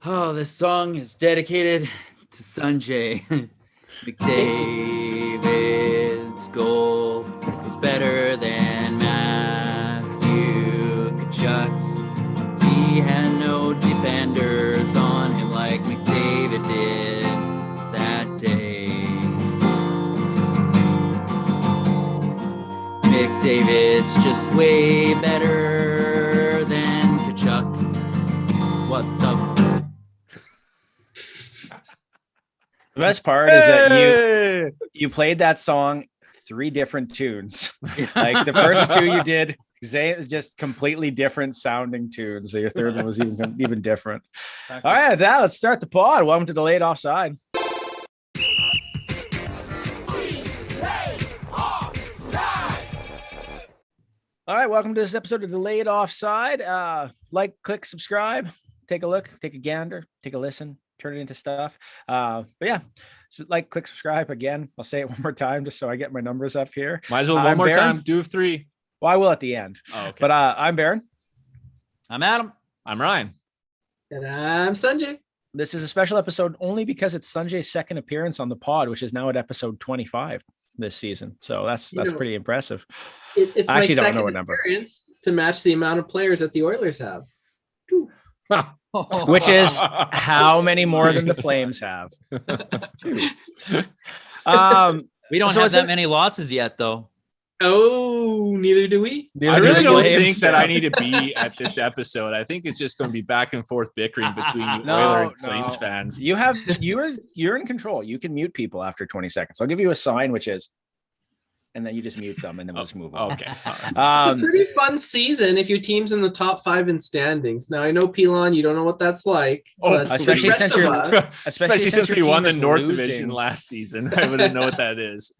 Oh, this song is dedicated to Sanjay. McDavid's goal was better than Matthew Tkachuk's. He had no defenders on him like McDavid did that day. McDavid's just way better than Tkachuk. What the... The best part is that you played that song 3 different tunes. Like the first 2 you did, just completely different sounding tunes. So your third one was even different. All right, now let's start the pod. Welcome to Delayed Offside. All right, welcome to this episode of Delayed Offside. Like, click, subscribe, take a look, take a gander, take a listen, turn it into stuff. But yeah, so like, click, subscribe again. I'll say it one more time just so I get my numbers up here. Might as well one more Baron. Time. Do 3. Well, I will at the end. Oh, okay. But I'm Baron. I'm Adam. I'm Ryan. And I'm Sanjay. This is a special episode only because it's Sanjay's second appearance on the pod, which is now at episode 25 this season. So that's pretty impressive. It's I actually my don't know what number. To match the amount of players that the Oilers have. Which is how many more than the Flames have. We don't have that many losses yet, though. Oh, neither do we. I really don't think that I need to be at this episode. I think it's just going to be back and forth bickering between Oilers and Flames fans. You're in control. You can mute people after 20 seconds. I'll give you a sign, which is, and then you just mute them, and then we'll just move on. Okay. It's a pretty fun season if your team's in the top 5 in standings. Now I know Pilon, you don't know what that's like. Especially since we won the North Division last season. I wouldn't know what that is.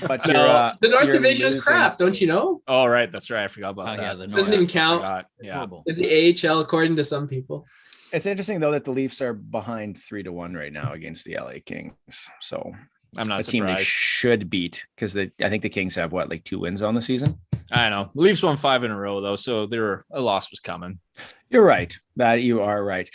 But the North Division is crap, don't you know? Oh, right, that's right. I forgot about that. Yeah, doesn't even count. Yeah, it's the AHL according to some people. It's interesting though that the Leafs are behind 3-1 right now against the LA Kings. So I'm not a team they should beat because I think the Kings have 2 wins on the season. I know. Leafs won 5 in a row though, so a loss was coming. You're right. You are right.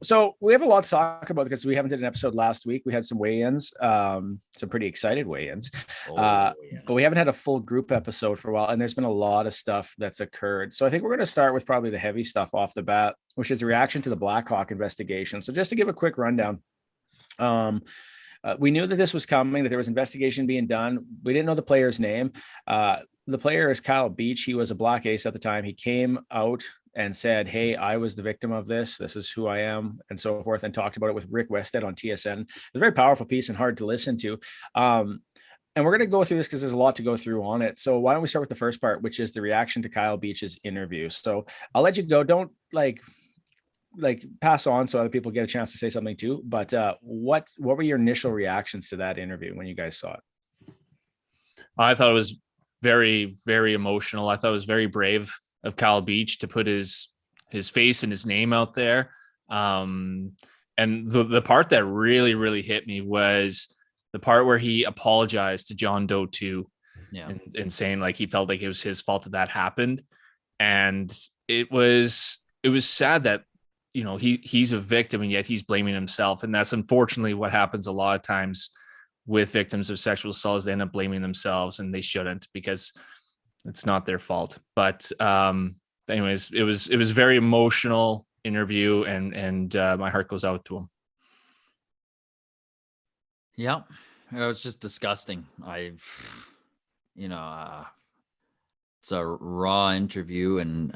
So we have a lot to talk about because we haven't did an episode last week. We had some weigh-ins, some pretty excited weigh-ins, but we haven't had a full group episode for a while, and there's been a lot of stuff that's occurred. So I think we're going to start with probably the heavy stuff off the bat, which is a reaction to the Blackhawk investigation. So just to give a quick rundown, we knew that this was coming, that there was investigation being done. We didn't know the player's name. The player is Kyle Beach. He was a Black Ace at the time. He came out and said, hey, I was the victim of this. This is who I am, and so forth, and talked about it with Rick Westhead on TSN. It's a very powerful piece and hard to listen to. And we're going to go through this because there's a lot to go through on it. So why don't we start with the first part, which is the reaction to Kyle Beach's interview. So I'll let you go. Don't like pass on so other people get a chance to say something too. But what were your initial reactions to that interview when you guys saw it? I thought it was very, very emotional. I thought it was very brave of Kyle Beach to put his face and his name out there. And the part that really, really hit me was the part where he apologized to John Doe too, and saying like he felt like it was his fault that happened. And it was sad that, you know, he's a victim and yet he's blaming himself. And that's unfortunately what happens a lot of times with victims of sexual assault, is they end up blaming themselves, and they shouldn't, because it's not their fault. But anyways, it was a very emotional interview, and my heart goes out to him. Yeah, it was just disgusting. It's a raw interview, and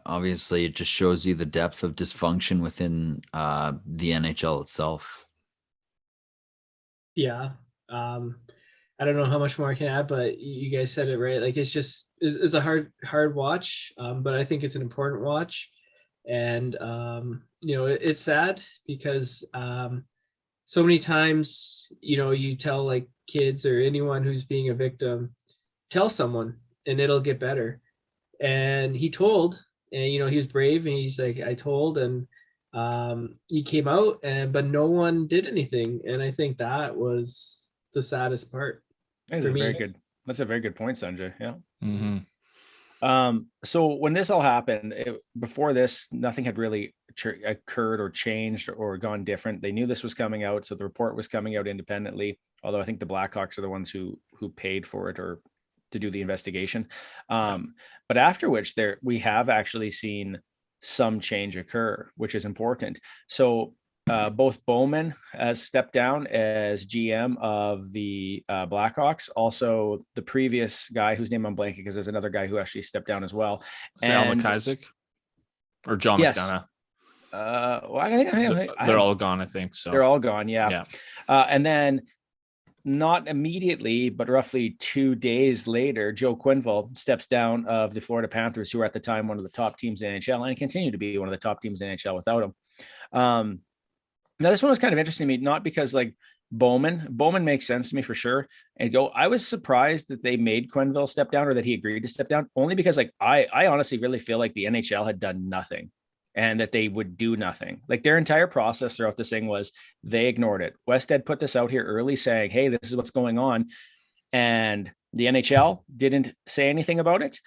obviously it just shows you the depth of dysfunction within the NHL itself. Yeah. I don't know how much more I can add, but you guys said it right. Like, it's a hard watch, but I think it's an important watch. And, it's sad because so many times, you tell like kids or anyone who's being a victim, tell someone and it'll get better. And he told, and, he was brave, and he's like, I told, and he came out, but no one did anything. And I think that was the saddest part. That's a very good point, Sanjay. Yeah. Mm-hmm. So when this all happened, before this, nothing had really occurred or changed or gone different. They knew this was coming out, so the report was coming out independently. Although I think the Blackhawks are the ones who paid for it or to do the investigation. But after which, we have actually seen some change occur, which is important. So both Bowman has stepped down as GM of the Blackhawks. Also, the previous guy whose name I'm blanking, because there's another guy who actually stepped down as well. Is it Al McIsaac or John McDonough? Well, I think they're all gone. I think so. They're all gone. Yeah. And then not immediately, but roughly 2 days later, Joe Quenneville steps down of the Florida Panthers, who were at the time one of the top teams in the NHL and continue to be one of the top teams in the NHL without him. Now, this one was kind of interesting to me, not because like Bowman makes sense to me for sure. And I was surprised that they made Quenneville step down or that he agreed to step down, only because like I honestly really feel like the NHL had done nothing and that they would do nothing. Like their entire process throughout this thing was they ignored it. Westhead put this out here early saying, hey, this is what's going on. And the NHL didn't say anything about it.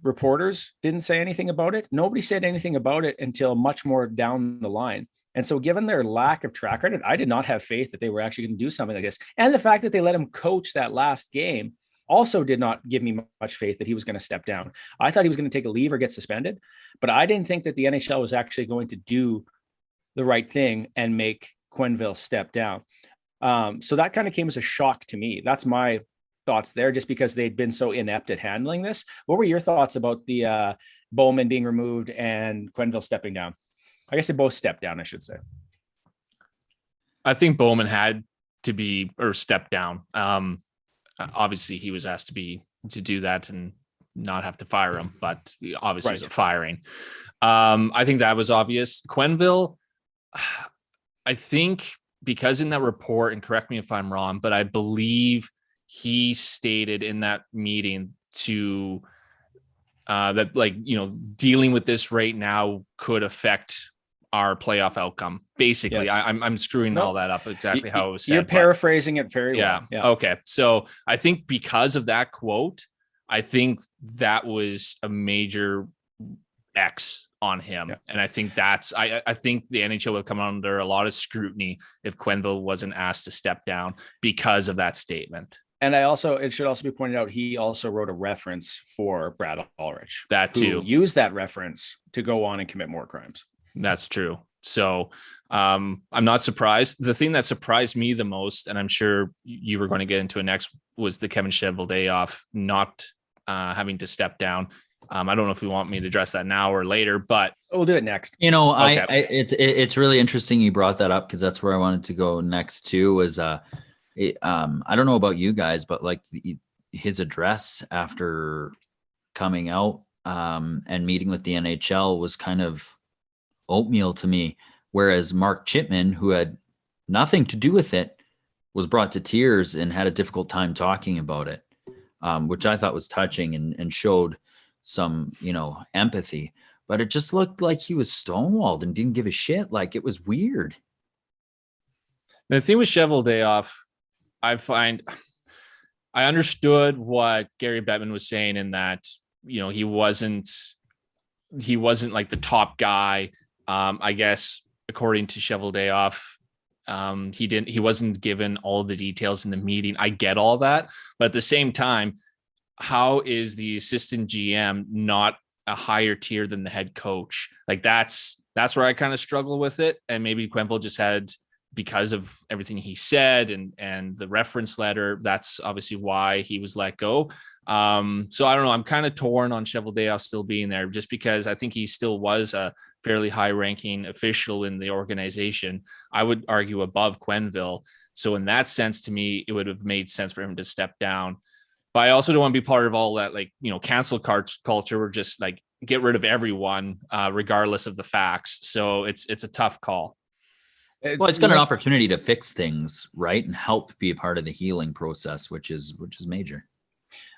Reporters didn't say anything about it. Nobody said anything about it until much more down the line. And so given their lack of track record, I did not have faith that they were actually going to do something like this. And the fact that they let him coach that last game also did not give me much faith that he was going to step down. I thought he was going to take a leave or get suspended, but I didn't think that the NHL was actually going to do the right thing and make Quenneville step down. So that kind of came as a shock to me. That's my thoughts there, just because they'd been so inept at handling this. What were your thoughts about the Bowman being removed and Quenneville stepping down? I guess they both stepped down, I should say. I think Bowman had to be or step down. Obviously, he was asked to do that and not have to fire him, but obviously it was a firing. I think that was obvious. Quenneville, I think because in that report, and correct me if I'm wrong, but I believe he stated in that meeting that dealing with this right now could affect our playoff outcome. Basically, yes. I'm screwing all that up exactly how it was said. You're paraphrasing it very well. Yeah. Okay. So I think because of that quote, I think that was a major X on him. Yeah. And I think I think the NHL would come under a lot of scrutiny if Quenneville wasn't asked to step down because of that statement. And it should also be pointed out, he also wrote a reference for Brad Ulrich. That too. Use that reference to go on and commit more crimes. That's true. So I'm not surprised. The thing that surprised me the most, and I'm sure you were going to get into it next, was the Kevin Cheveldayoff not having to step down. I don't know if we want me to address that now or later, but we'll do it next. Okay. It's really interesting you brought that up, because that's where I wanted to go next too. Was I don't know about you guys, but like his address after coming out and meeting with the NHL was kind of oatmeal to me. Whereas Mark Chipman, who had nothing to do with it, was brought to tears and had a difficult time talking about it, which I thought was touching and showed some, empathy. But it just looked like he was stonewalled and didn't give a shit. Like, it was weird. The thing with Cheveldayoff, I understood what Gary Bettman was saying in that, he wasn't like the top guy. I guess according to Cheveldayoff, he wasn't given all the details in the meeting. I get all that, but at the same time, how is the assistant GM not a higher tier than the head coach? Like that's where I kind of struggle with it. And maybe Quenneville just had, because of everything he said and the reference letter, that's obviously why he was let go. So I don't know. I'm kind of torn on Cheveldayoff still being there, just because I think he still was a fairly high ranking official in the organization. I would argue above Quenneville. So in that sense, to me, it would have made sense for him to step down. But I also don't want to be part of all that, cancel culture or just like get rid of everyone, regardless of the facts. So it's a tough call. It's got an opportunity to fix things, right, and help be a part of the healing process, which is major.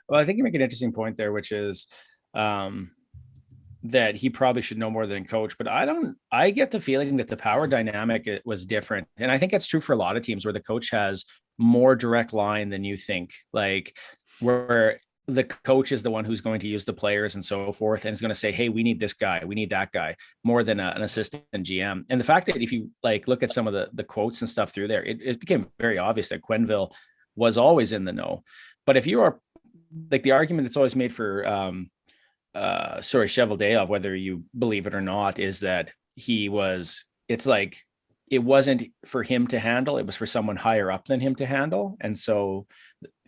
Well, I think you make an interesting point there, which is that he probably should know more than coach. But I get the feeling that the power dynamic was different, and I think that's true for a lot of teams where the coach has more direct line than you think. Like where the coach is the one who's going to use the players and so forth, and is going to say, hey, we need this guy, we need that guy, more than an assistant GM. And the fact that if you like look at some of the quotes and stuff through there, it became very obvious that Quenneville was always in the know. But if you are like, the argument that's always made for Cheveldayoff, whether you believe it or not, is that it's like it wasn't for him to handle, it was for someone higher up than him to handle. And so,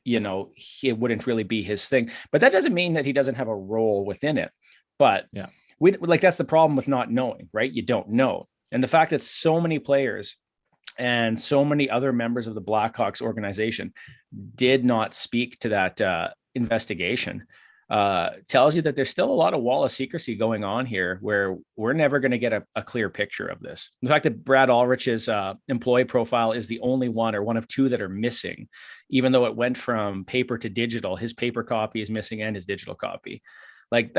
it wouldn't really be his thing. But that doesn't mean that he doesn't have a role within it. But yeah, that's the problem with not knowing, right? You don't know. And the fact that so many players and so many other members of the Blackhawks organization did not speak to that investigation tells you that there's still a lot of wall of secrecy going on here, where we're never going to get a clear picture of this. The fact that Brad Ulrich's employee profile is the only one, or one of two, that are missing, even though it went from paper to digital. His paper copy is missing and his digital copy. Like,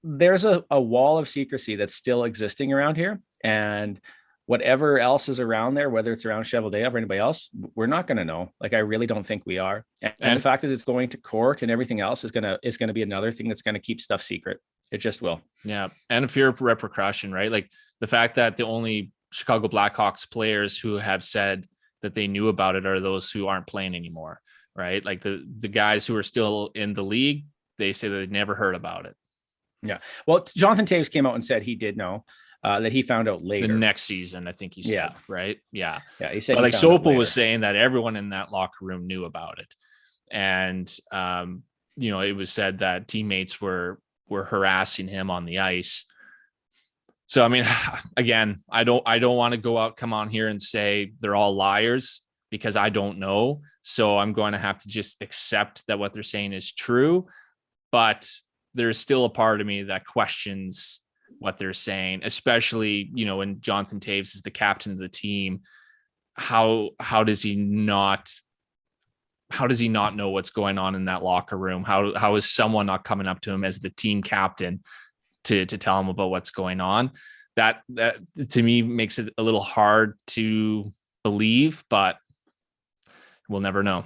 there's a wall of secrecy that's still existing around here. And whatever else is around there, whether it's around Cheveldayoff or anybody else, we're not going to know. Like, I really don't think we are. And the fact that it's going to court and everything else is going to be another thing that's going to keep stuff secret. It just will. Yeah. And a fear of repercussion, right? Like the fact that the only Chicago Blackhawks players who have said that they knew about it are those who aren't playing anymore, right? Like the guys who are still in the league, they say that they never heard about it. Yeah. Well, Jonathan Toews came out and said he did know. That he found out later. The next season, I think he said, yeah. Right? Yeah. Yeah. He said, but like Sopel was saying that everyone in that locker room knew about it. And, it was said that teammates were harassing him on the ice. So, I mean, again, I don't want to come on here and say they're all liars, because I don't know. So I'm going to have to just accept that what they're saying is true. But there's still a part of me that questions what they're saying, especially, when Jonathan Toews is the captain of the team. How does he not know what's going on in that locker room? How is someone not coming up to him as the team captain to tell him about what's going on? That to me makes it a little hard to believe, but we'll never know.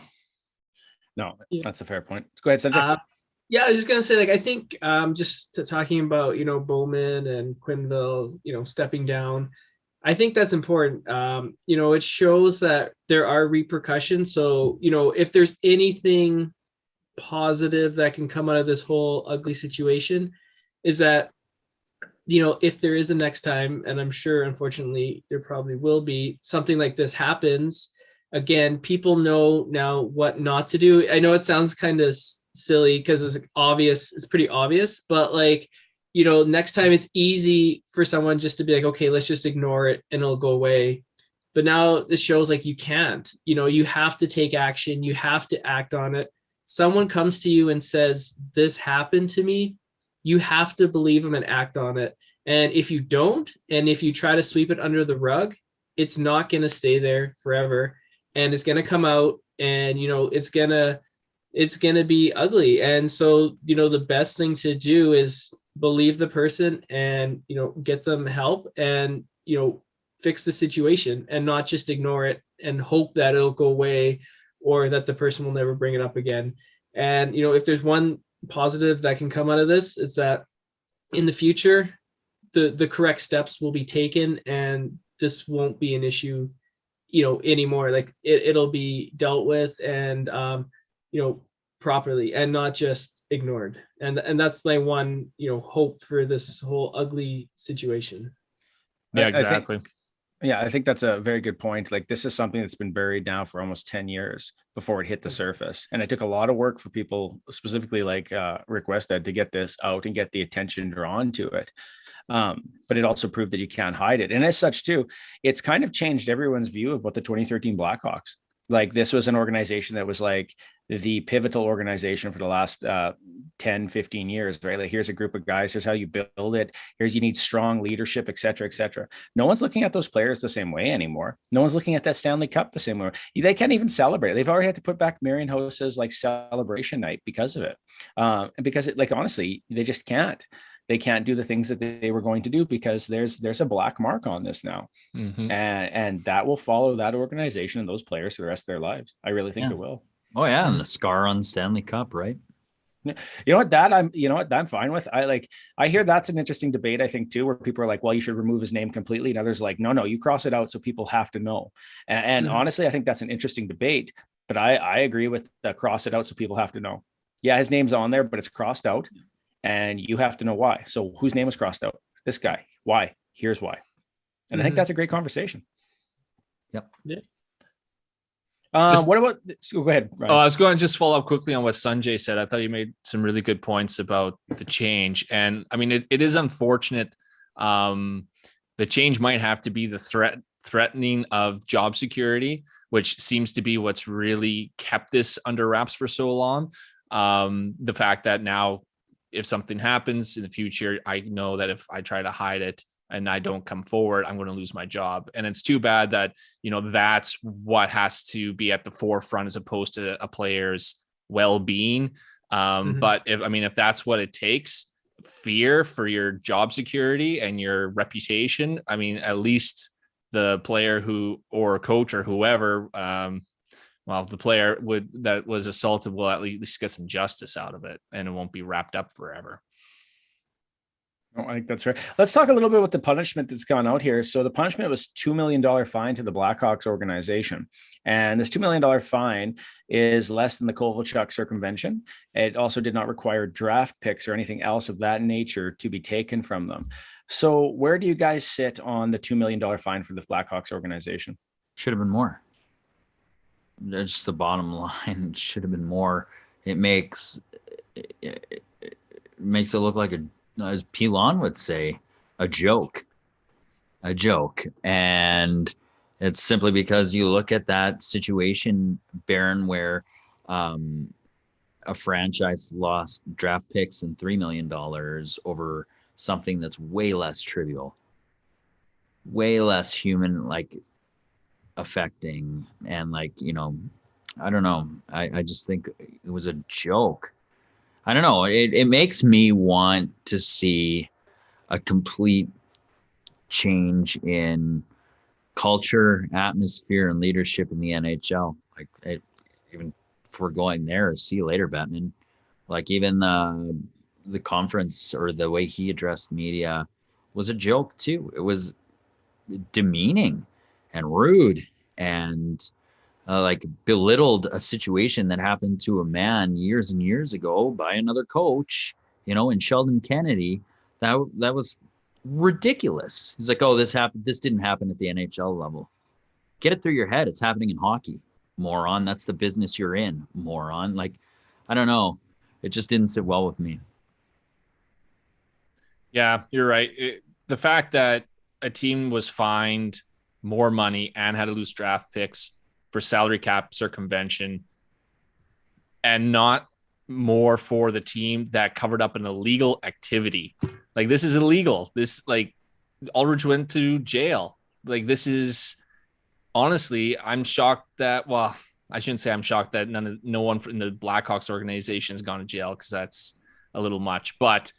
No, that's a fair point. Go ahead, Cedric. Yeah, I was just gonna say, like, I think just talking about Bowman and Quenneville, stepping down, I think that's important. It shows that there are repercussions. So if there's anything positive that can come out of this whole ugly situation, is that if there is a next time, and I'm sure unfortunately there probably will be, something like this happens again, people know now what not to do. I know it sounds kind of silly because it's obvious, it's pretty obvious, but next time it's easy for someone just to be like, okay, let's just ignore it and it'll go away. But now this shows like you can't, you have to take action, you have to act on it. Someone comes to you and says, this happened to me, you have to believe them and act on it. And if you don't, and if you try to sweep it under the rug, it's not going to stay there forever, and it's going to come out, and it's going to be ugly. And so, the best thing to do is believe the person and, get them help and, fix the situation, and not just ignore it and hope that it'll go away or that the person will never bring it up again. And, if there's one positive that can come out of this, it's that in the future, the correct steps will be taken, and this won't be an issue, anymore. Like it'll be dealt with and, properly, and not just ignored. And that's my one, hope for this whole ugly situation. Yeah, exactly. I think that's a very good point. Like, this is something that's been buried now for almost 10 years before it hit the surface. And it took a lot of work for people, specifically like Rick Westhead, to get this out and get the attention drawn to it. But it also proved that you can't hide it. And as such too, it's kind of changed everyone's view of what the 2013 Blackhawks. Like, this was an organization that was like the pivotal organization for the last 10, 15 years, right? Like, here's a group of guys, here's how you build it. You need strong leadership, et cetera, et cetera. No one's looking at those players the same way anymore. No one's looking at that Stanley Cup the same way. They can't even celebrate. They've already had to put back Marian Hossa's like celebration night because of it. And because it, like, honestly, they just can't. They can't do the things that they were going to do because there's a black mark on this now. Mm-hmm. And that will follow that organization and those players for the rest of their lives. I really think it will. Oh yeah. And the scar on Stanley Cup, right? You know what, I'm fine with. I hear that's an interesting debate, I think too, where people are like, well, you should remove his name completely. And others like, no, you cross it out so people have to know. And honestly, I think that's an interesting debate, but I agree with the cross it out so people have to know. Yeah, his name's on there, but it's crossed out and you have to know why. So whose name was crossed out? This guy. Why? Here's why. And I think that's a great conversation. Yep. Yeah. What about, go ahead, Ryan. I was going to just follow up quickly on what Sanjay said. I thought you made some really good points about the change. And I mean, it is unfortunate. The change might have to be the threatening of job security, which seems to be what's really kept this under wraps for so long. The fact that now if something happens in the future, I know that if I try to hide it and I don't come forward, I'm going to lose my job. And it's too bad that, that's what has to be at the forefront as opposed to a player's well-being. But if that's what it takes, fear for your job security and your reputation, at least the player or coach or whoever, the player that was assaulted will at least get some justice out of it and it won't be wrapped up forever. I think that's right. Let's talk a little bit about the punishment that's gone out here. So the punishment was $2 million fine to the Blackhawks organization. And this $2 million fine is less than the Cole-Caufield circumvention. It also did not require draft picks or anything else of that nature to be taken from them. So where do you guys sit on the $2 million fine for the Blackhawks organization? Should have been more. That's just the bottom line. It should have been more. It makes it look like as Pilon would say, a joke. And it's simply because you look at that situation, Baron, where a franchise lost draft picks and $3 million over something that's way less trivial, way less human, affecting. And I don't know. I just think it was a joke. I don't know. It makes me want to see a complete change in culture, atmosphere, and leadership in the NHL. Even if we're going there, see you later, Bettman. Even the conference or the way he addressed the media was a joke too. It was demeaning and rude and belittled a situation that happened to a man years and years ago by another coach, in Sheldon Kennedy. That was ridiculous. He's like, oh, this happened. This didn't happen at the NHL level. Get it through your head. It's happening in hockey, moron. That's the business you're in, moron. I don't know. It just didn't sit well with me. Yeah, you're right. The fact that a team was fined more money and had to lose draft picks for salary cap circumvention and not more for the team that covered up an illegal activity. This is illegal. This Aldridge went to jail. This is honestly, I'm shocked that, well, I shouldn't say I'm shocked that no one in the Blackhawks organization has gone to jail because that's a little much, but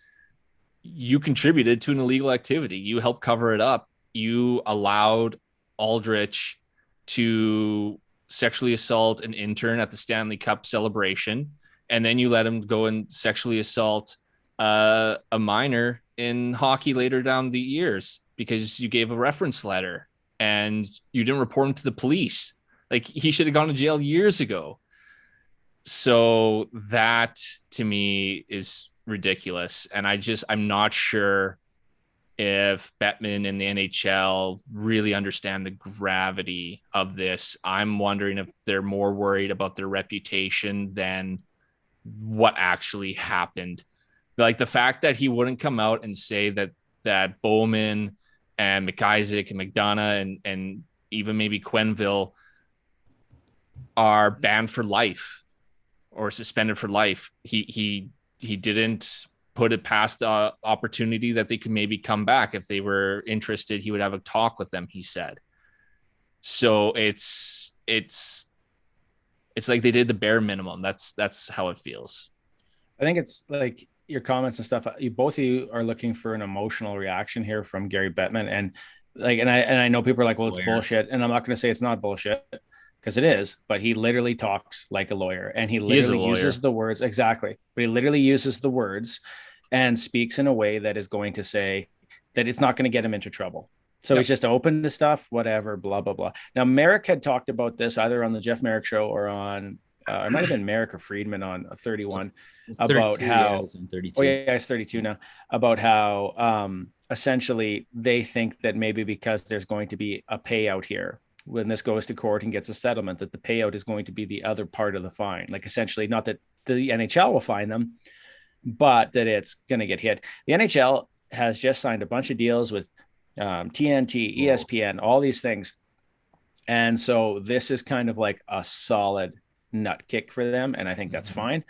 you contributed to an illegal activity. You helped cover it up. You allowed Aldrich to sexually assault an intern at the Stanley Cup celebration, and then you let him go and sexually assault a minor in hockey later down the years because you gave a reference letter and you didn't report him to the police. He should have gone to jail years ago. So that to me is ridiculous. And I'm not sure if Bettman and the NHL really understand the gravity of this. I'm wondering if they're more worried about their reputation than what actually happened. The fact that he wouldn't come out and say that Bowman and McIsaac and McDonough and even maybe Quenneville are banned for life or suspended for life. He didn't put it past the opportunity that they could maybe come back. If they were interested, he would have a talk with them, he said. So it's like they did the bare minimum. That's how it feels. I think it's your comments and stuff. Both of you are looking for an emotional reaction here from Gary Bettman. And I know people are like, well, it's bullshit. And I'm not going to say it's not bullshit, because it is, but he literally talks like a lawyer, and he literally uses the words exactly. But he literally uses the words and speaks in a way that is going to say that it's not going to get him into trouble. So he's just open to stuff, whatever, blah, blah, blah. Now, Merrick had talked about this either on the Jeff Merrick show or on, it might have been Merrick or Friedman on 31 about how, it's 32 now, about how essentially they think that maybe because there's going to be a payout here, when this goes to court and gets a settlement, that the payout is going to be the other part of the fine. Like essentially not that the NHL will fine them, but that it's going to get hit. The NHL has just signed a bunch of deals with TNT, ESPN, all these things. And so this is kind of like a solid nut kick for them. And I think that's fine.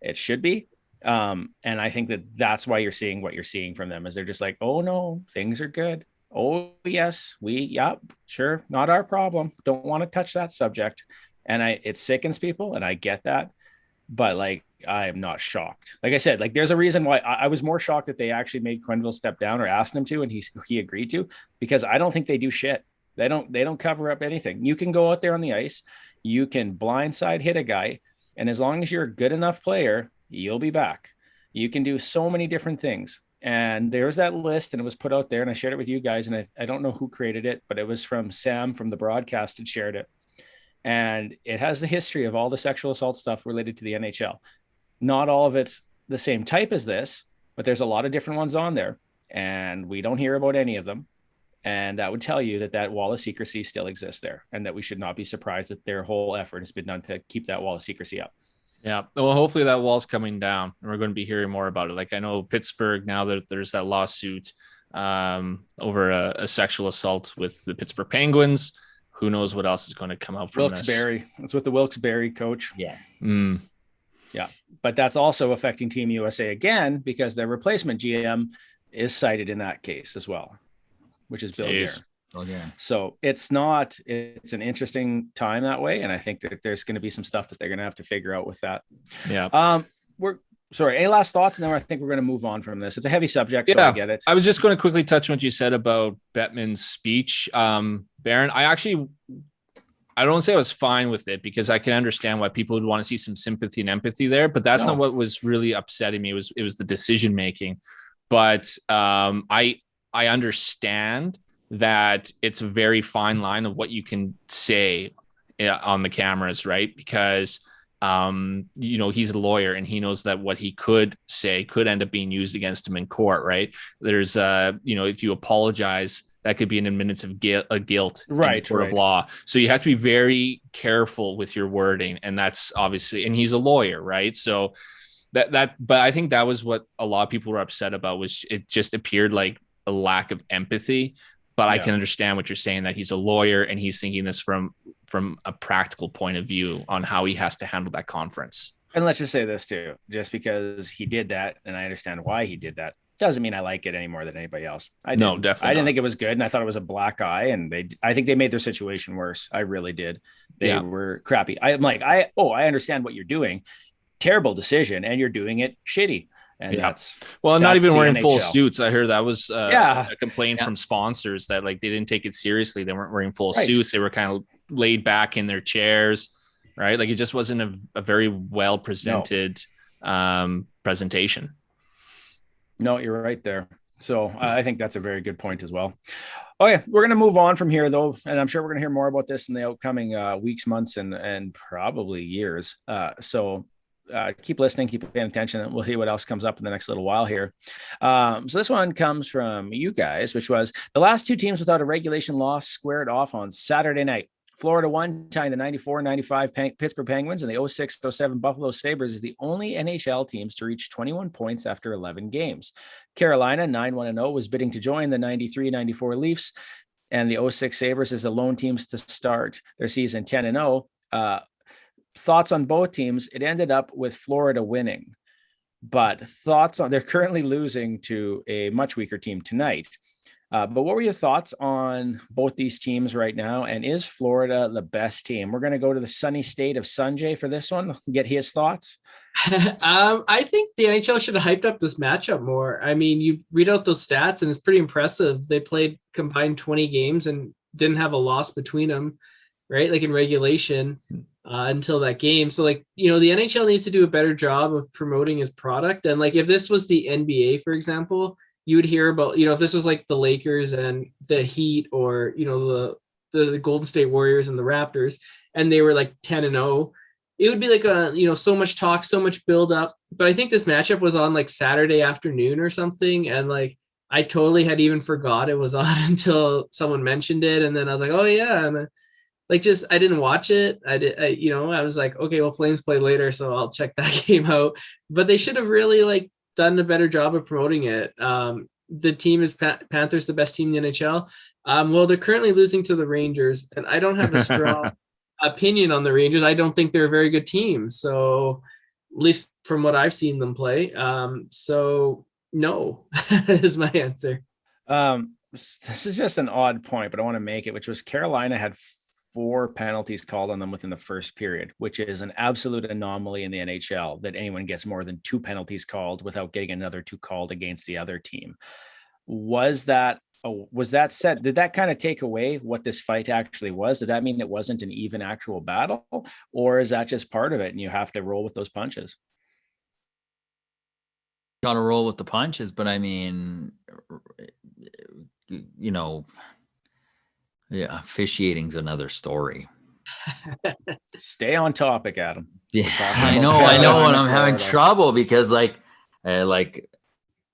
It should be. And I think that that's why you're seeing what you're seeing from them, is they're just like, oh no, things are good. Oh yes, sure. Not our problem. Don't want to touch that subject. And it sickens people. And I get that. But like, I am not shocked. Like I said, like there's a reason why I was more shocked that they actually made Quenneville step down or asked him to, and he agreed to, because I don't think they do shit. They don't cover up anything. You can go out there on the ice, you can blindside hit a guy, and as long as you're a good enough player, you'll be back. You can do so many different things. And there's that list, and it was put out there, and I shared it with you guys, and I don't know who created it, but it was from Sam from the broadcast and shared it. And it has the history of all the sexual assault stuff related to the NHL. Not all of it's the same type as this, but there's a lot of different ones on there, and we don't hear about any of them. And that would tell you that wall of secrecy still exists there, and that we should not be surprised that their whole effort has been done to keep that wall of secrecy up. Yeah. Well, hopefully that wall's coming down, and we're going to be hearing more about it. Like I know Pittsburgh, now that there's that lawsuit over a sexual assault with the Pittsburgh Penguins. Who knows what else is going to come out from Wilkes-Barre. It's with the Wilkes-Barre coach. Yeah. Yeah. But that's also affecting Team USA again, because their replacement GM is cited in that case as well, which is Bill Guerin. So it's an interesting time that way. And I think that there's going to be some stuff that they're going to have to figure out with that. Yeah. Any last thoughts? And then I think we're going to move on from this. It's a heavy subject, so I get it. I was just going to quickly touch on what you said about Bettman's speech. Baron, I don't say I was fine with it, because I can understand why people would want to see some sympathy and empathy there, but that's not what was really upsetting me. It was the decision making. But I understand that it's a very fine line of what you can say on the cameras, right? Because he's a lawyer, and he knows that what he could say could end up being used against him in court, right? There's if you apologize, that could be an admittance of guilt right, in the court of law. So you have to be very careful with your wording, and that's obviously, and he's a lawyer, right? So but I think that was what a lot of people were upset about, was it just appeared like a lack of empathy. But I can understand what you're saying, that he's a lawyer and he's thinking this from a practical point of view on how he has to handle that conference. And let's just say this too, just because he did that, and I understand why he did that, doesn't mean I like it any more than anybody else. No, definitely. I didn't think it was good, and I thought it was a black eye, and I think they made their situation worse. I really did. They were crappy. I'm like, I understand what you're doing. Terrible decision, and you're doing it shitty. And that's not even wearing full suits. I heard that was a complaint from sponsors that like they didn't take it seriously. They weren't wearing full suits. They were kind of laid back in their chairs, right? Like it just wasn't a very well presented presentation. No, you're right there. So I think that's a very good point as well. Okay, we're going to move on from here though, and I'm sure we're going to hear more about this in the upcoming weeks, months, and probably years. So keep listening, keep paying attention, and we'll see what else comes up in the next little while here. So this one comes from you guys, which was the last two teams without a regulation loss squared off on Saturday night. Florida won, tying the 94-95 Pittsburgh Penguins, and the 06-07 Buffalo Sabres is the only NHL teams to reach 21 points after 11 games. Carolina, 9-1-0, was bidding to join the 93-94 Leafs, and the 06 Sabres is the lone teams to start their season 10-0. Thoughts on both teams? It ended up with Florida winning, but thoughts on, they're currently losing to a much weaker team tonight. But what were your thoughts on both these teams right now? And is Florida the best team? We're going to go to the sunny state of Sanjay for this one. Get his thoughts. I think the NHL should have hyped up this matchup more. I mean, you read out those stats and it's pretty impressive. They played combined 20 games and didn't have a loss between them. right? Like in regulation until that game. So like, the NHL needs to do a better job of promoting his product. And like, if this was the NBA, for example, you would hear about, if this was like the Lakers and the Heat, or, the Golden State Warriors and the Raptors, and they were like 10-0, it would be like so much talk, so much build up. But I think this matchup was on like Saturday afternoon or something. And like, I totally had even forgot it was on until someone mentioned it. And then I was like, oh yeah. And I didn't watch it. I was like, okay, well, Flames play later, so I'll check that game out. But they should have really like done a better job of promoting it. The team is Panthers, the best team in the NHL. Well, they're currently losing to the Rangers, and I don't have a strong opinion on the Rangers. I don't think they're a very good team. So, at least from what I've seen them play. So no is my answer. This is just an odd point, but I want to make it, which was Carolina had 4 penalties called on them within the first period, which is an absolute anomaly in the NHL that anyone gets more than 2 penalties called without getting another 2 called against the other team. Was that set? Did that kind of take away what this fight actually was? Did that mean it wasn't an even actual battle, or is that just part of it and you have to roll with those punches? Got to roll with the punches, but I mean, yeah, officiating's another story. Stay on topic, Adam. Yeah, I know, and I'm having trouble because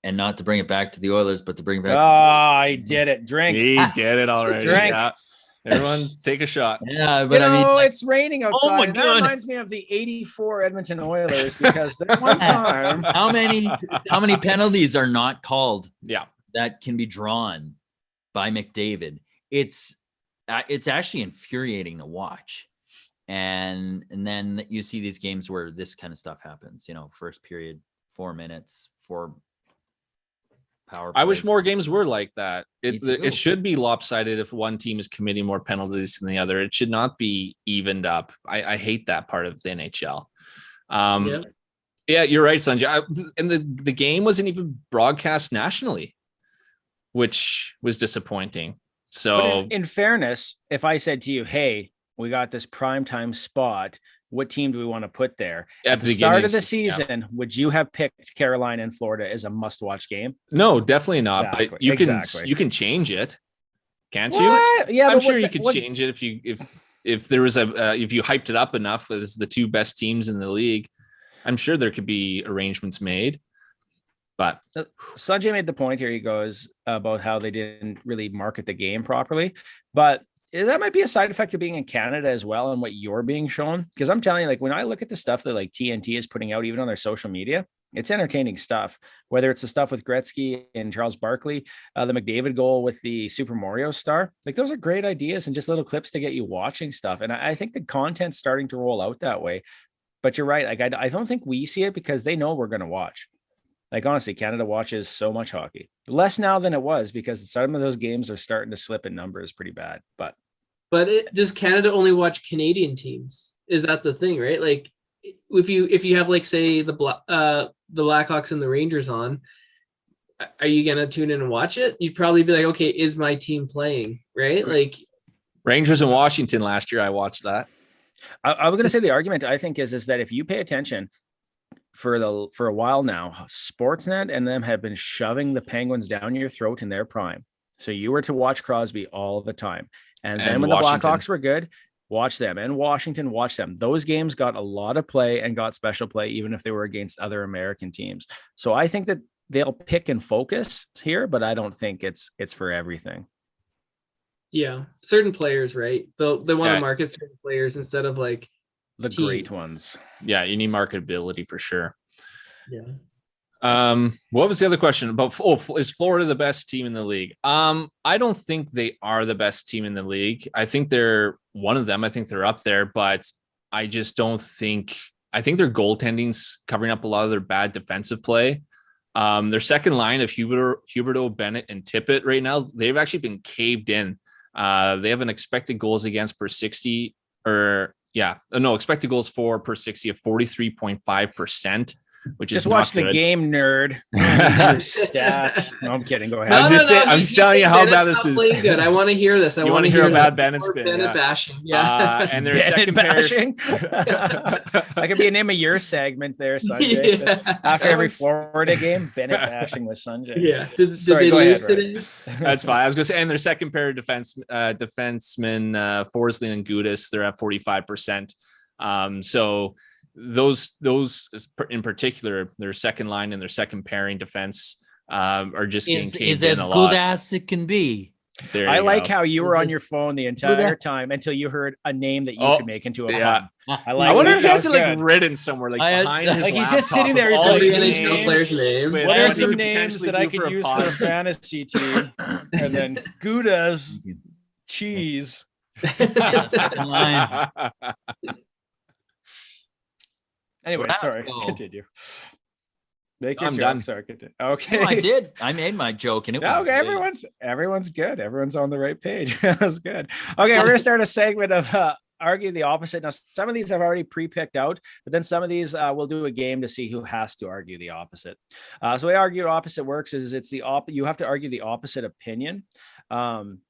and not to bring it back to the Oilers, but to bring it back. I did it. Drink. He did it already. Drink. Yeah. Everyone, take a shot. Yeah, but I mean, it's raining outside. Oh my God. That reminds me of the '84 Edmonton Oilers, because that one time, how many penalties are not called? Yeah, that can be drawn by McDavid. It's actually infuriating to watch. And then you see these games where this kind of stuff happens, first period, 4 minutes, 4 power play. I wish more games were like that. It should be lopsided if one team is committing more penalties than the other. It should not be evened up. I hate that part of the NHL. Yeah, you're right, Sanjay. And the game wasn't even broadcast nationally, which was disappointing. So in fairness, if I said to you, hey, we got this primetime spot, what team do we want to put there? At the start of the season, would you have picked Carolina and Florida as a must-watch game? No, definitely not. Exactly. But you can change it, can't you? Yeah, I'm sure you could change it if there was if you hyped it up enough as the 2 best teams in the league. I'm sure there could be arrangements made. But Sanjay made the point here. He goes about how they didn't really market the game properly, but that might be a side effect of being in Canada as well, and what you're being shown. Because I'm telling you, like, when I look at the stuff that like TNT is putting out, even on their social media, it's entertaining stuff. Whether it's the stuff with Gretzky and Charles Barkley, the McDavid goal with the Super Mario star, like those are great ideas and just little clips to get you watching stuff. And I think the content's starting to roll out that way. But you're right. Like, I don't think we see it because they know we're going to watch. Like, honestly, Canada watches so much hockey. Less now than it was, because some of those games are starting to slip in numbers pretty bad. But does Canada only watch Canadian teams? Is that the thing, right? Like, if you have, like, say the Blackhawks and the Rangers on, are you gonna tune in and watch it? You'd probably be like, okay, is my team playing, right? Like, Rangers in Washington last year, I watched that. I was gonna say the argument I think is that if you pay attention, for a while now, Sportsnet and them have been shoving the Penguins down your throat in their prime. So you were to watch Crosby all the time. And then when Washington. The Blackhawks were good, watch them. And Washington, watch them. Those games got a lot of play and got special play, even if they were against other American teams. So I think that they'll pick and focus here, but I don't think it's for everything. Yeah. Certain players, right? So they want to market certain players instead of like the great ones. Yeah, you need marketability for sure. Yeah. What was the other question about? Is Florida the best team in the league? I don't think they are the best team in the league. I think they're one of them. I think they're up there, but I just don't think. I think their goaltending's covering up a lot of their bad defensive play. Their second line of Huberdeau, Bennett, and Tippett right now, they've actually been caved in. They have an expected goals against per 60 expected goals for per 60 of 43.5%. which Just is watch not the good. game, nerd. Your stats. No, I'm kidding. Go ahead. I'm just saying. I'm he's telling you how Bennett's bad not this is. playing good. I want to hear this. I You want wanna to hear hear how bad this. Bennett's More been, Bennett yeah. bashing. Yeah. And their Bennett second pair. bashing. That could be a name of your segment there, Sanjay. Yeah. After That every was- Florida game, Bennett bashing with Sanjay. Yeah. Did Sorry, they go lose ahead, Ryan. today? That's fine. I was going to say, and their second pair of defensemen, Forsling and Gudis, they're at 45%. So those in particular, their second line and their second pairing defense are just getting Is caved as in a good lot. as it can be. There I you like go. how you were on This- your phone the entire that- time until you heard a name that you Oh, could make into a yeah. pun. I I wonder like if he that has was it like good. written somewhere, like I- behind his like, he's just laptop sitting there, of he's all like, these Every these NHL names- player's name. with What are what he some would names potentially that I do could for a use pod. for a fantasy team? And then Gouda's cheese. Line. Anyway, Wow. sorry. Continue. Make your I'm joke. done. Sorry, continue. Okay. No, I did. I made my joke, and it was Yeah, okay, good. everyone's good. Everyone's on the right page. That's good. Okay, we're gonna start a segment of argue the opposite. Now, some of these I've already pre-picked out, but then some of these we'll do a game to see who has to argue the opposite. So the way argue opposite works is it's you have to argue the opposite opinion.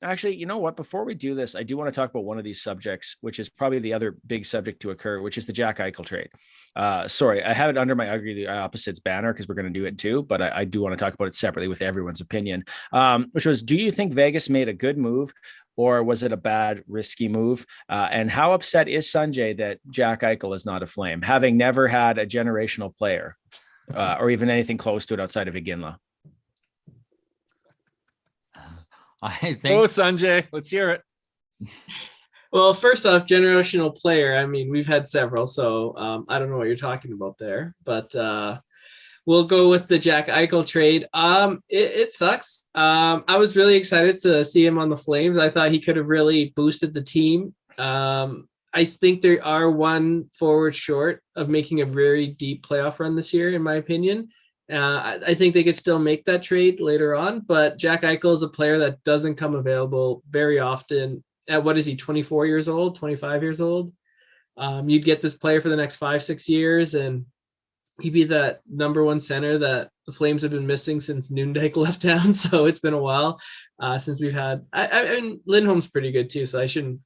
Actually, you know what? Before we do this, I do want to talk about one of these subjects, which is probably the other big subject to occur, which is the Jack Eichel trade. Sorry, I have it under my argue the opposites banner because we're going to do it too, but I do want to talk about it separately with everyone's opinion, which was, do you think Vegas made a good move or was it a bad, risky move? And how upset is Sanjay that Jack Eichel is not a Flame, having never had a generational player or even anything close to it outside of Iginla? I think Oh, Sanjay, let's hear it. Well, first off, generational player. I mean, we've had several, so I don't know what you're talking about there, but we'll go with the Jack Eichel trade. It sucks. I was really excited to see him on the Flames. I thought he could have really boosted the team. I think they are one forward short of making a very deep playoff run this year, in my opinion. I think they could still make that trade later on, but Jack Eichel is a player that doesn't come available very often. At what is he, 24 years old, 25 years old? You'd get this player for the next 5-6 years, and he'd be that number one center that the Flames have been missing since Nundyk left town. So it's been a while since we've had. I mean, Lindholm's pretty good too, so I shouldn't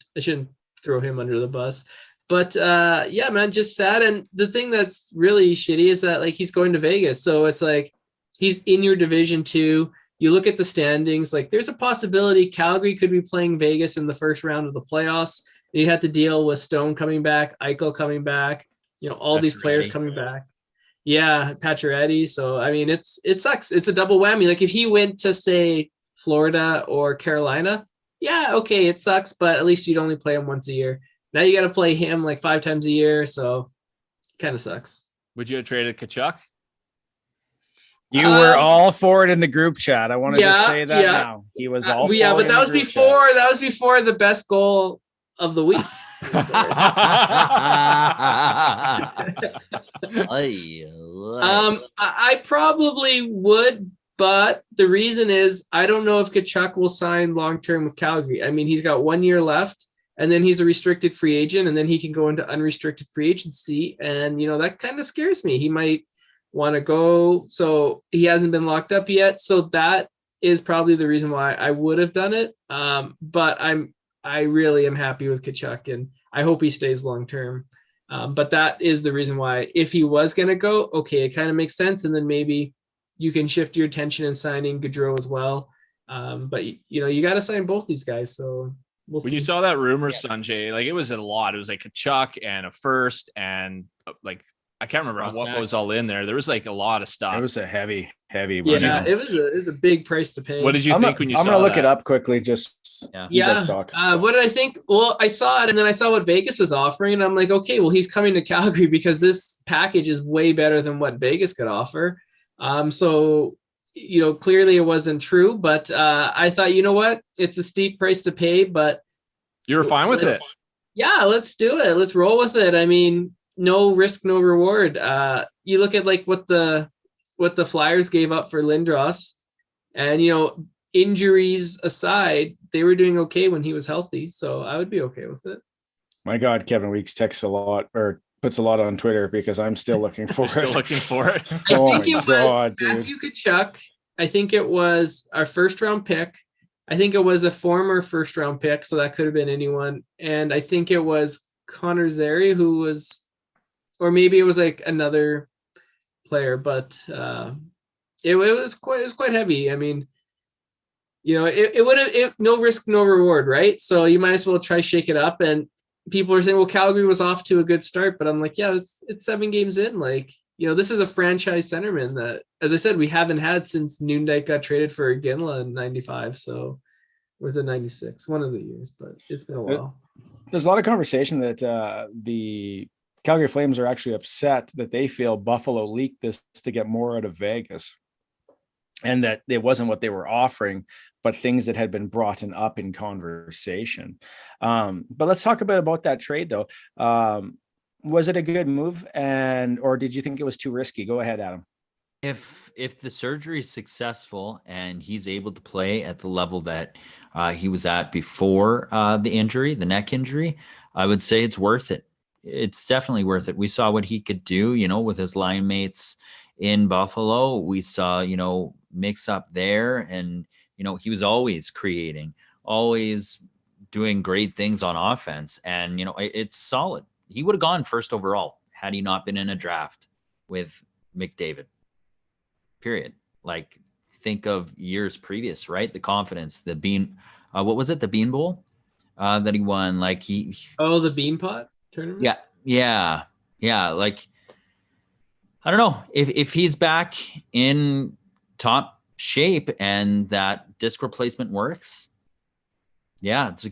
throw him under the bus. But yeah, man, just sad. And the thing that's really shitty is that like he's going to Vegas, so it's like he's in your division too. You look at the standings, like there's a possibility Calgary could be playing Vegas in the first round of the playoffs. And you had to deal with Stone coming back, Eichel coming back, you know, all these players coming back. Yeah, Pacioretty. So I mean, it sucks. It's a double whammy. Like if he went to say Florida or Carolina, yeah, okay, it sucks, but at least you'd only play him once a year. Now you got to play him like 5 times a year, so kind of sucks. Would you have traded Tkachuk? You were all for it in the group chat. I wanted to say that now. He was all for it. Yeah, but that was before. That was before the best goal of the week. I probably would, but the reason is I don't know if Tkachuk will sign long term with Calgary. I mean, he's got 1 year left, and then he's a restricted free agent, and then he can go into unrestricted free agency, and you know that kind of scares me. He might want to go, so he hasn't been locked up yet. So that is probably the reason why I would have done it. But I really am happy with Tkachuk, and I hope he stays long term. But that is the reason why, if he was going to go, okay, it kind of makes sense. And then maybe you can shift your attention in signing Gaudreau as well. But, you know, you got to sign both these guys. So we'll see. When you saw that rumor, Sanjay, like it was a lot. It was like Tkachuk and a first and like, I can't remember what was all in there. There was like a lot of stuff. It was a heavy. Yeah, it was a big price to pay. What did you think when you saw that? I'm going to look it up quickly. Just what did I think? Well, I saw it, and then I saw what Vegas was offering, and I'm like, okay, well, he's coming to Calgary because this package is way better than what Vegas could offer. So, you know, clearly it wasn't true, but I thought, you know what? It's a steep price to pay, but you were fine with it. Yeah, let's do it. Let's roll with it. I mean, no risk, no reward. You look at like what the Flyers gave up for Lindros, and you know, injuries aside, they were doing okay when he was healthy. So I would be okay with it. My God, Kevin Weeks texts a lot or puts a lot on Twitter because I'm still looking for Still it. looking for it. Oh I think my it God, was dude. Matthew Tkachuk. I think it was our first round pick. I think it was a former first round pick, so that could have been anyone. And I think it was Connor Zary, who was, or maybe it was like another player, but it was quite heavy. I mean, it would have no risk, no reward, right? So you might as well try shake it up. And people are saying, well, Calgary was off to a good start, but I'm like, yeah, it's 7 games in. Like, this is a franchise centerman that, as I said, we haven't had since Noondike got traded for Ginla in '95. So was it '96? One of the years, but it's been a while. There's a lot of conversation that the Calgary Flames are actually upset that they feel Buffalo leaked this to get more out of Vegas, and that it wasn't what they were offering, but things that had been brought up in conversation. But let's talk a bit about that trade, though. Was it a good move, or did you think it was too risky? Go ahead, Adam. If the surgery is successful and he's able to play at the level that he was at before the injury, the neck injury, I would say it's worth it. It's definitely worth it. We saw what he could do, with his line mates in Buffalo. We saw, mix up there, and he was always creating, always doing great things on offense, and it's solid. He would have gone first overall had he not been in a draft with McDavid. Period. Like, think of years previous, right? The confidence, the Bean, what was it? The Bean Bowl that he won. Like the Bean Pot tournament. Yeah. Like, I don't know if he's back in top shape and that disc replacement works. Yeah, it's a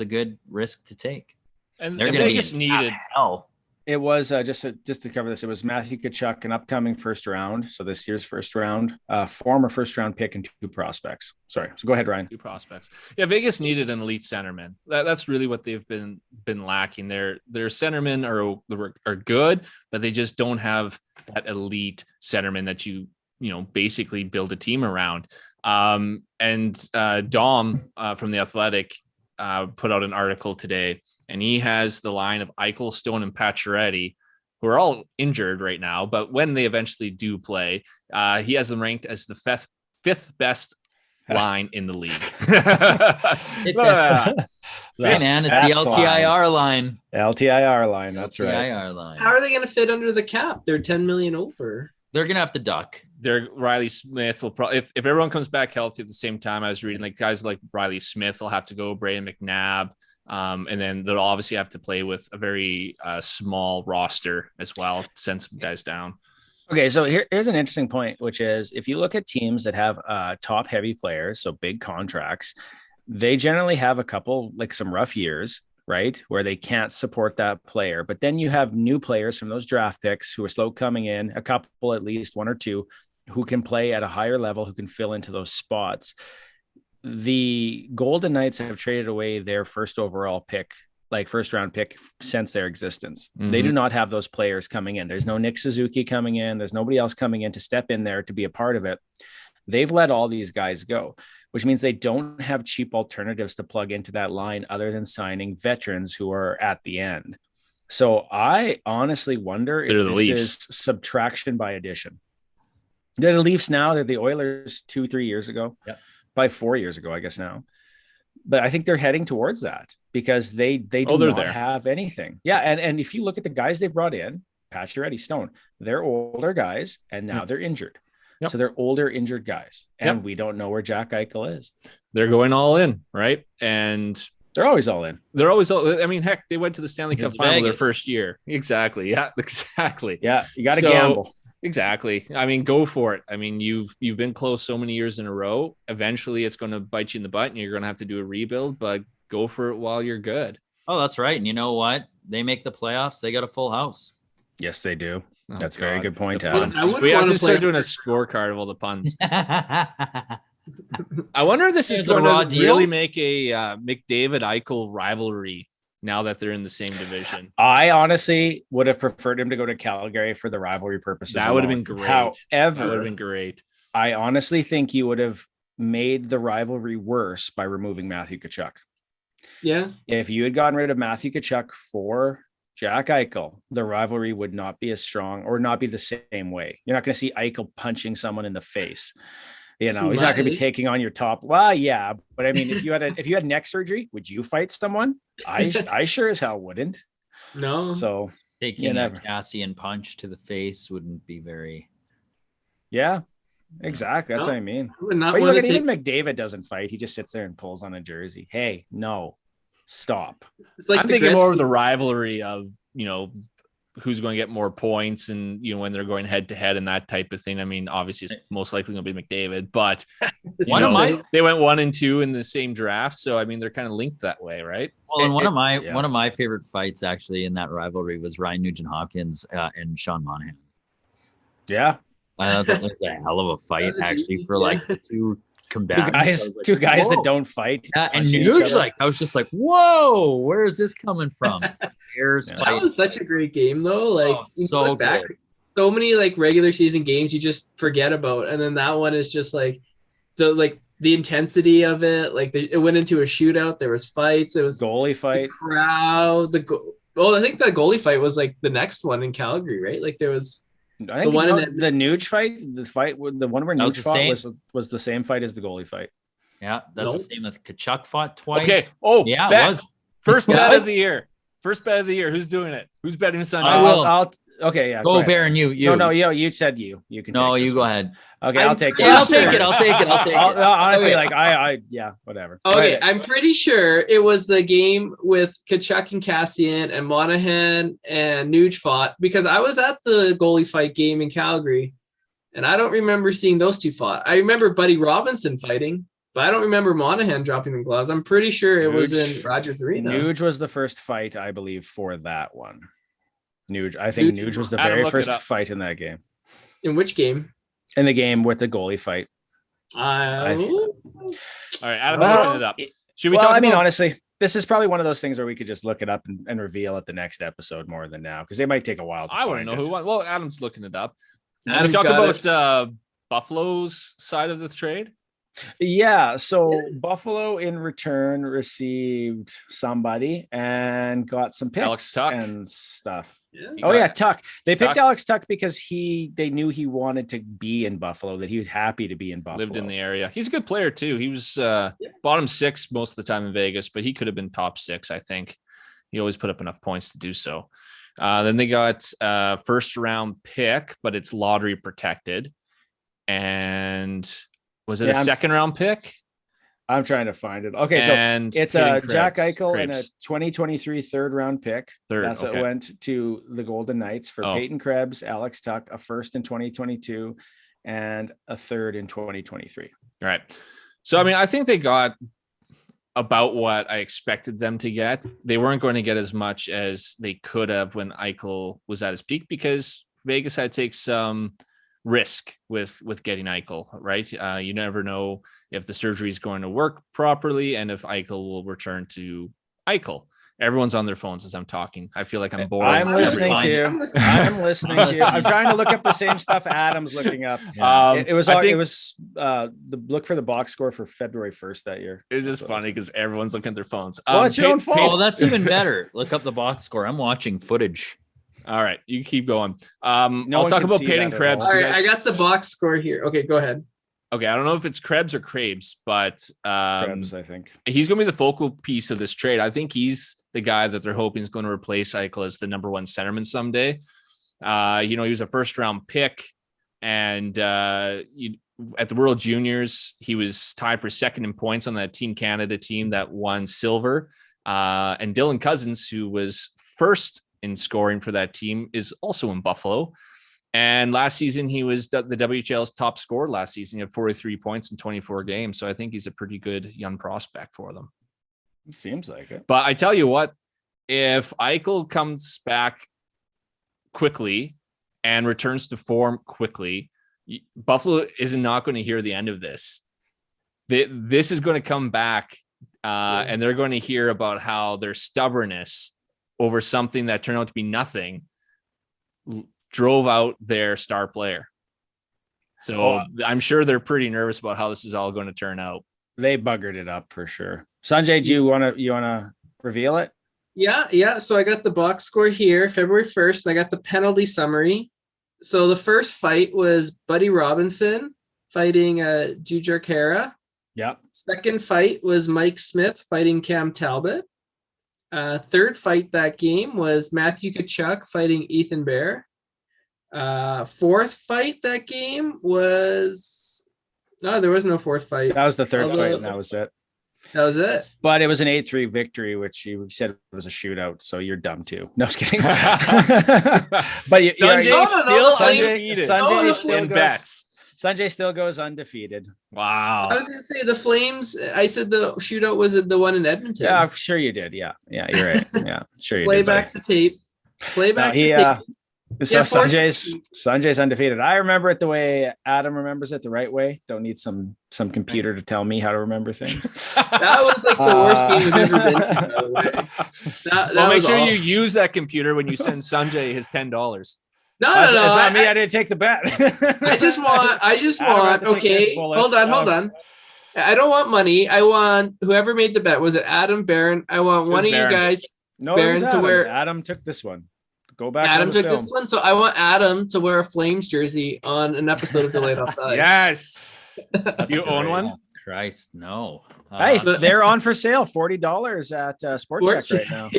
good risk to take. And Vegas needed hell. It was just to cover this. It was Matthew Tkachuk, an upcoming first round. So this year's first round, former first round pick, and 2 prospects. Sorry. So go ahead, Ryan. 2 prospects. Yeah. Vegas needed an elite centerman. That's really what they've been lacking. Their centermen are good, but they just don't have that elite centerman that you basically build a team around. And Dom from The Athletic put out an article today, and he has the line of Eichel, Stone, and Pacioretty, who are all injured right now. But when they eventually do play, he has them ranked as the fifth best line in the league. Hey, man, it's the LTIR line. LTIR line. That's right. LTIR line. How are they going to fit under the cap? They're 10 million over. They're going to have to duck. Riley Smith will probably, if everyone comes back healthy at the same time. I was reading, like, guys like Riley Smith will have to go, Braden McNabb. And then they'll obviously have to play with a very small roster as well, send some guys down. Okay, so here's an interesting point, which is if you look at teams that have top heavy players, so big contracts, they generally have a couple, like some rough years, right, where they can't support that player. But then you have new players from those draft picks who are slow coming in, a couple, at least 1 or 2, who can play at a higher level, who can fill into those spots. The Golden Knights have traded away their first overall pick, like first round pick, since their existence. Mm-hmm. They do not have those players coming in. There's no Nick Suzuki coming in. There's nobody else coming in to step in there to be a part of it. They've let all these guys go, which means they don't have cheap alternatives to plug into that line other than signing veterans who are at the end. So I honestly wonder if this is subtraction by addition. They're the Leafs now. They're the Oilers 2-3 years ago. Yep. By 4 years ago, I guess now. But I think they're heading towards that because they do not have anything. Yeah, and if you look at the guys they brought in, Pacioretty, Stone, they're older guys, and now they're injured. Yep. So they're older, injured guys, and we don't know where Jack Eichel is. They're going all in, right? And they're always all in. They're always all. I mean, heck, they went to the Stanley Cup final their first year. Exactly. Yeah, exactly. Yeah, you got to gamble. Exactly. I mean, go for it. I mean, you've been close so many years in a row. Eventually, it's going to bite you in the butt, and you're going to have to do a rebuild. But go for it while you're good. Oh, that's right. And you know what? They make the playoffs. They got a full house. Yes, they do. That's a very good point, Adam. We have to start doing a scorecard of all the puns. I wonder if this is going to really make a McDavid Eichel rivalry now that they're in the same division. I honestly would have preferred him to go to Calgary for the rivalry purposes. That would have been great. However, that would have been great. I honestly think you would have made the rivalry worse by removing Matthew Tkachuk. Yeah. If you had gotten rid of Matthew Tkachuk for Jack Eichel, the rivalry would not be as strong or not be the same way. You're not going to see Eichel punching someone in the face. He's not going to be taking on your top. Well, yeah, but I mean, if you had neck surgery, would you fight someone? I sure as hell wouldn't. No. So taking a Cassian punch to the face wouldn't be very. Yeah, exactly. That's what I mean. I would not want to take... Even McDavid doesn't fight. He just sits there and pulls on a jersey. Hey, no, stop. It's like I'm thinking more of the rivalry of, who's going to get more points and, when they're going head to head and that type of thing. I mean, obviously it's most likely going to be McDavid, but they went 1 and 2 in the same draft. So, I mean, they're kind of linked that way, right? Well, and one of my favorite fights actually in that rivalry was Ryan Nugent-Hopkins and Sean Monahan. Yeah. I thought that was a hell of a fight actually for like two combatants. Two guys that don't fight. Yeah, and Nuge, I was just like, whoa, where is this coming from? That was such a great game though. Like so back, so many like regular season games you just forget about, and then that one is just like the intensity of it. Like it went into a shootout. There was fights. It was goalie fight. The crowd. I think the goalie fight was like the next one in Calgary, right? Like there was. I think the Nuge fight, the one where Nuge fought was the same fight as the goalie fight. Yeah, that's the same as Tkachuk fought twice. Okay. Oh, yeah, it was. First bet of the year. First bet of the year. Who's doing it? Who's betting Sunday? I'll okay, yeah. Go Baron, you. No, you said you. You can. No, you go ahead. Okay, I'll take it. I'll take it. Honestly, yeah, whatever. Okay, I'm pretty sure it was the game with Tkachuk and Cassian and Monahan and Nuge fought, because I was at the goalie fight game in Calgary, and I don't remember seeing those two fought. I remember Buddy Robinson fighting, but I don't remember Monahan dropping the gloves. I'm pretty sure it was in Rogers Arena. Nuge was the first fight, I believe, for that one. I think Nuge was the very first fight in that game. In which game? In the game with the goalie fight. All right, Adam's looking it up. Should we talk about... honestly, this is probably one of those things where we could just look it up and reveal at the next episode more than now, because it might take a while to I want to know who won. Well, Adam's looking it up. Should we Adam's talk about Buffalo's side of the trade? Yeah, so Buffalo in return received somebody and got some picks Alex Tuck and stuff. Yeah. Tuck. They picked Alex Tuck because they knew he wanted to be in Buffalo, that he was happy to be in Buffalo. Lived in the area. He's a good player too. He was bottom 6 most of the time in Vegas, but he could have been top 6, I think. He always put up enough points to do so. Then they got first round pick, but it's lottery protected. And was it a second round pick? I'm trying to find it. Okay, and so it's a Jack Eichel and a 2023 third round pick. That's what went to the Golden Knights for Peyton Krebs, Alex Tuck, a first in 2022, and a third in 2023. All right. So, I mean, I think they got about what I expected them to get. They weren't going to get as much as they could have when Eichel was at his peak, because Vegas had to take some risk with getting Eichel, right? You never know if the surgery is going to work properly and if Eichel will return to Eichel. Everyone's on their phones as I'm talking. I feel like I'm bored. I'm listening to you. I'm trying to look up the same stuff Adam's looking up. It was the look for the box score for February 1st that year. It was just funny because everyone's looking at their phones. Well, it's your own fault. Well, that's even better. Look up the box score. I'm watching footage. All right, you keep going. I'll talk about Peyton Krebs. All right, I got the box score here. Okay, go ahead. Okay, I don't know if it's Krebs or Krabs, but Krebs, I think he's going to be the focal piece of this trade. I think he's the guy that they're hoping is going to replace Eichel as the number 1 centerman someday. He was a first round pick, and at the World Juniors, he was tied for second in points on that Team Canada team that won silver. And Dylan Cousins, who was first in scoring for that team, is also in Buffalo. And last season, he was the WHL's top scorer last season. He had 43 points in 24 games. So I think he's a pretty good young prospect for them. It seems like it. But I tell you what, if Eichel comes back quickly and returns to form quickly, Buffalo is not going to hear the end of this. This is going to come back and they're going to hear about how their stubbornness over something that turned out to be nothing drove out their star player. So I'm sure they're pretty nervous about how this is all going to turn out. They buggered it up for sure. Sanjay, do you want to reveal it? Yeah. So I got the box score here, February 1st, and I got the penalty summary. So the first fight was Buddy Robinson fighting Jujhar Khaira. Yeah. Second fight was Mike Smith fighting Cam Talbot. Third fight that game was Matthew Tkachuk fighting Ethan Bear. Fourth fight that game was... No, there was no fourth fight. That was the third fight, and that was it. That was it. But it was an 8-3 victory, which you said was a shootout, so you're dumb too. No, I was kidding. But Sanjay still bets. Sanjay still goes undefeated. Wow. I was going to say the Flames. I said the shootout was the one in Edmonton. Yeah, I'm sure you did. Yeah, you're right. Yeah, sure you Play did. Back the tape. Play back the tape. So Sanjay's undefeated. I remember it the way Adam remembers it, the right way. Don't need some computer to tell me how to remember things. That was like the worst game we've ever been to, by the way. Well, make sure you use that computer when you send Sanjay his $10. No. It's not me. I didn't take the bet. I just want. Okay, hold on. I don't want money. I want whoever made the bet. Was it Adam, Barron? I want one of you guys. No, Barron to wear. Adam took this one. Go back. Adam took this one, so I want Adam to wear a Flames jersey on an episode of Delayed Offside. Yes. You own one? Christ, no. Hey, they're on for sale. $40 at Sport Check right now.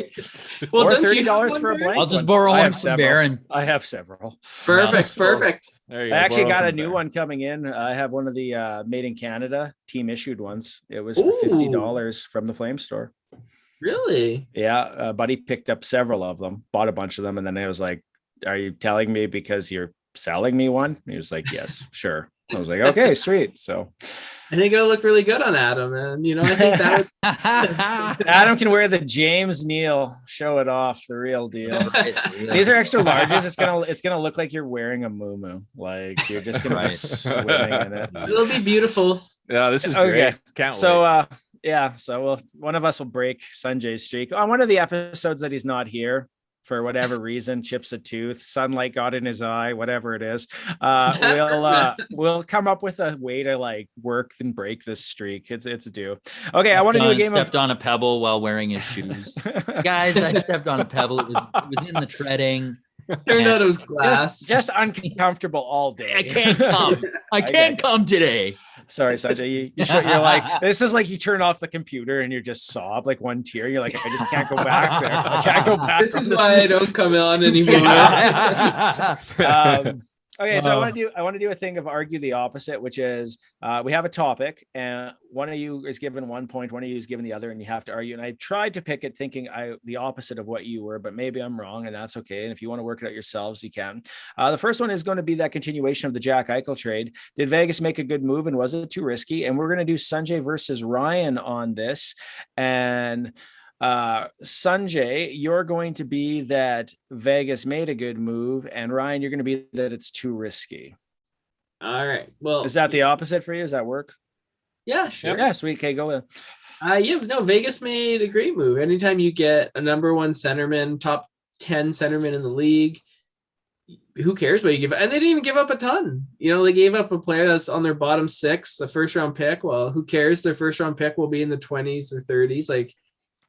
Well, or $30 for a blank. I'll just borrow one from Barron. I have several. Perfect. There you go. I actually got a new one coming in. I have one of the Made in Canada team issued ones. It was for $50 from the Flame store. Really? Yeah, buddy picked up several of them, bought a bunch of them, and then I was like, "Are you telling me because you're selling me one?" And he was like, "Yes, sure." I was like, "Okay, sweet." So I think it'll look really good on Adam, and I think that Adam can wear the James Neal, show it off, the real deal. These are extra larges. It's gonna look like you're wearing a muumuu, like you're just gonna be swimming in it. It'll be beautiful. Yeah, this is great. Can't wait. So one of us will break Sanjay's streak on one of the episodes that he's not here for whatever reason, chips a tooth, sunlight got in his eye, whatever it is. We'll come up with a way to like work and break this streak. It's due. Okay, I want to do a game. Stepped on a pebble while wearing his shoes. Guys, I stepped on a pebble. It was in the treading. Turned out it was glass. Just uncomfortable all day. I can't come. I can't come today. Sorry, Sanjay. You're like, this is like you turn off the computer and you're just sob like one tear. You're like, I just can't go back there. I can't go back. This is why I don't come on anymore. Okay, so I want to do a thing of argue the opposite, which is we have a topic and one of you is given 1 point, one of you is given the other, and you have to argue. And I tried to pick it thinking the opposite of what you were, but maybe I'm wrong, and that's okay. And if you want to work it out yourselves, you can. The first one is going to be that continuation of the Jack Eichel trade. Did Vegas make a good move, and was it too risky? And we're going to do Sanjay versus Ryan on this. And Sanjay, you're going to be that Vegas made a good move, and Ryan, you're going to be that it's too risky. All right. Well, is that the opposite for you? Does that work? Yeah, sure. Yeah, sweet. Okay, go with. Vegas made a great move. Anytime you get a number one centerman, top 10 centerman in the league, who cares what you give? And they didn't even give up a ton. They gave up a player that's on their bottom six, a first round pick. Well, who cares? Their first round pick will be in the 20s or 30s. Like,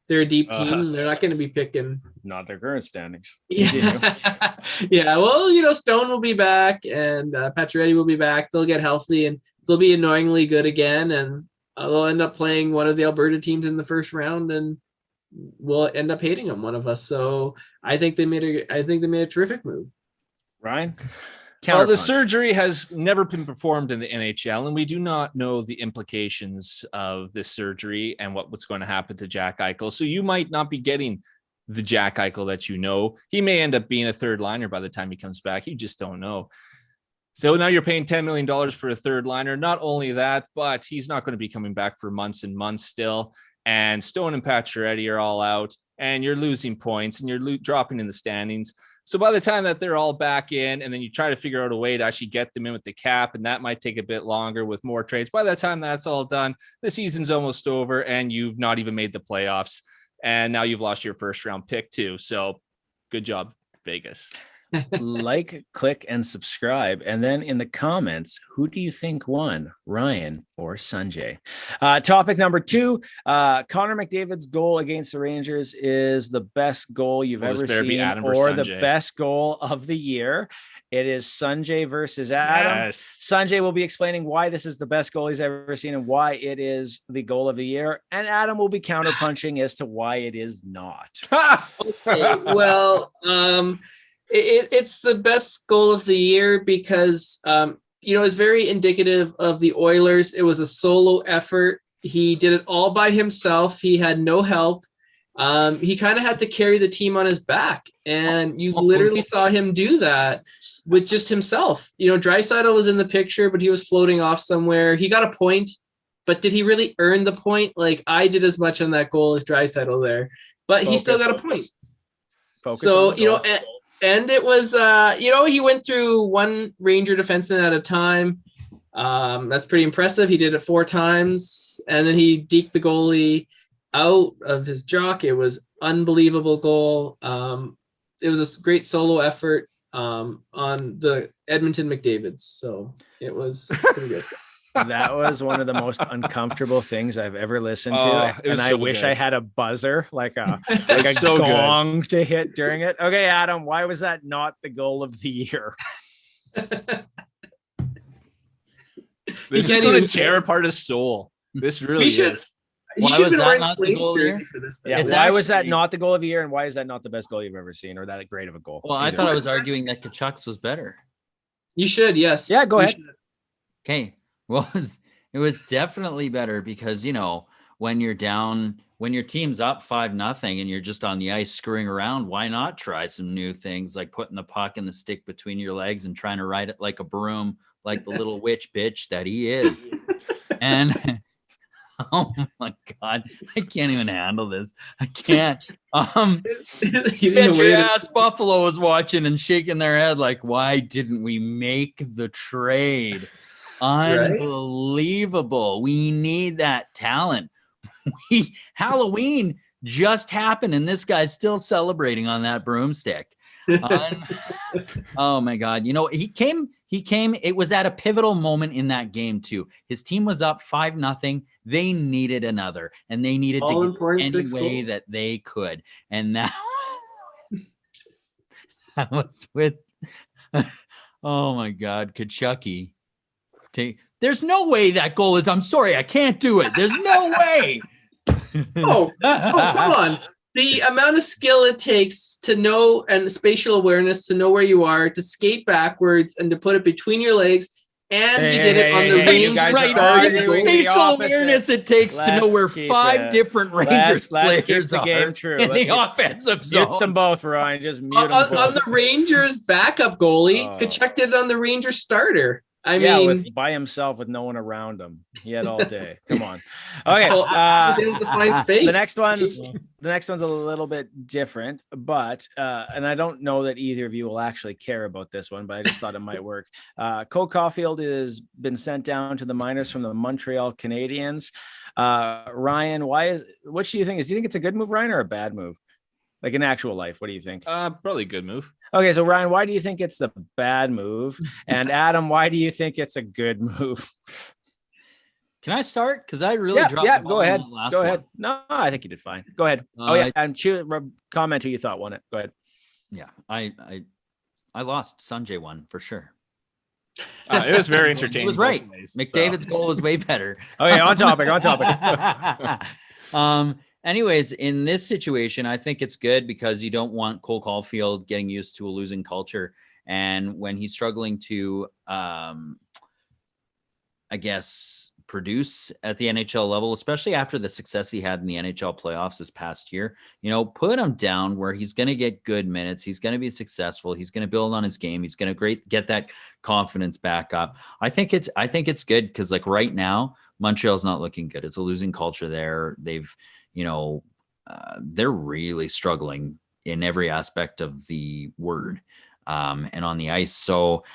they're a deep team. They're not going to be picking. Not their current standings. Yeah. Yeah. Well, Stone will be back and Pacioretty will be back. They'll get healthy and they'll be annoyingly good again. And they'll end up playing one of the Alberta teams in the first round and we'll end up hating them, one of us. So I think they made a terrific move. Ryan? Well, the surgery has never been performed in the NHL, and we do not know the implications of this surgery and what's going to happen to Jack Eichel. So you might not be getting the Jack Eichel that you know. He may end up being a third liner by the time he comes back. You just don't know. So now you're paying $10 million for a third liner. Not only that, but he's not going to be coming back for months and months still. And Stone and Pacioretty are all out, and you're losing points, and you're dropping in the standings. So by the time that they're all back in, and then you try to figure out a way to actually get them in with the cap, and that might take a bit longer with more trades. By the time that's all done, the season's almost over, and you've not even made the playoffs. And now you've lost your first round pick too. So good job, Vegas. like, click, and subscribe. And then in the comments, who do you think won, Ryan or Sanjay? Topic number 2, Connor McDavid's goal against the Rangers is the best goal you've ever seen, or the best goal of the year. It is Sanjay versus Adam. Yes. Sanjay will be explaining why this is the best goal he's ever seen and why it is the goal of the year. And Adam will be counterpunching as to why it is not. Okay, well, it's the best goal of the year because, it's very indicative of the Oilers. It was a solo effort. He did it all by himself. He had no help. He kind of had to carry the team on his back, and you literally saw him do that with just himself. Draisaitl was in the picture, but he was floating off somewhere. He got a point, but did he really earn the point? Like, I did as much on that goal as Draisaitl there, but he still got a point. So, and it was, he went through one Ranger defenseman at a time. That's pretty impressive. He did it 4 times, and then he deked the goalie out of his jock. It was unbelievable goal. It was a great solo effort on the Edmonton McDavids. So it was pretty good. That was one of the most uncomfortable things I've ever listened to. And I wish I had a buzzer, like a gong to hit during it. Okay, Adam, why was that not the goal of the year? This is going to tear apart his soul. This really is. He should have been wearing a Flames jersey for this. Yeah, why was that not the goal of the year, and why is that not the best goal you've ever seen, or that great of a goal? Well, I thought I was arguing that Tkachuk's was better. You should, yes. Yeah, go ahead. Okay. Well, it was definitely better because, when you're down, when your team's up 5-0 and you're just on the ice screwing around, why not try some new things like putting the puck and the stick between your legs and trying to ride it like a broom, like the little witch bitch that he is. And oh my God, I can't even handle this. I can't. Bet your ass Buffalo was watching and shaking their head like, why didn't we make the trade? Unbelievable. Right? We need that talent. Halloween just happened and this guy's still celebrating on that broomstick. Oh my God. He came, it was at a pivotal moment in that game too. His team was up 5-0. They needed another, and they needed to get any way that they could. And now that was with, oh my God, Tkachuk. There's no way that goal is, I'm sorry, I can't do it. There's no way. Oh, come on. The amount of skill it takes to know, and spatial awareness to know where you are, to skate backwards and to put it between your legs. And he did it on the range. Right. The spatial awareness it takes to know where 5 different Rangers players are in the offensive zone. Mute them both, Ryan. Just mute them both. On the Rangers backup goalie, Tkachuk did it on the Rangers starter. I mean, by himself with no one around him. He had all day. Come on. Okay. The next one's a little bit different, but and I don't know that either of you will actually care about this one, but I just thought it might work. Cole Caufield has been sent down to the minors from the Montreal Canadiens. Ryan, which do you think? Do you think it's a good move, Ryan, or a bad move? Like in actual life, what do you think? Probably a good move. Okay, so Ryan, why do you think it's the bad move? And Adam, why do you think it's a good move? Can I start? Because I really dropped the ball. Go ahead. Go ahead. No, I think you did fine. Go ahead. And comment who you thought won it. Go ahead. Yeah, I lost. Sanjay won for sure. It was very entertaining. It was right. McDavid's goal was way better. Okay, on topic. Anyways, in this situation, I think it's good because you don't want Cole Caufield getting used to a losing culture. And when he's struggling to, produce at the NHL level, especially after the success he had in the NHL playoffs this past year, put him down where he's going to get good minutes. He's going to be successful. He's going to build on his game. He's going to get that confidence back up. I think it's good because like right now, Montreal's not looking good. It's a losing culture there. They've, they're really struggling in every aspect of the word and on the ice. So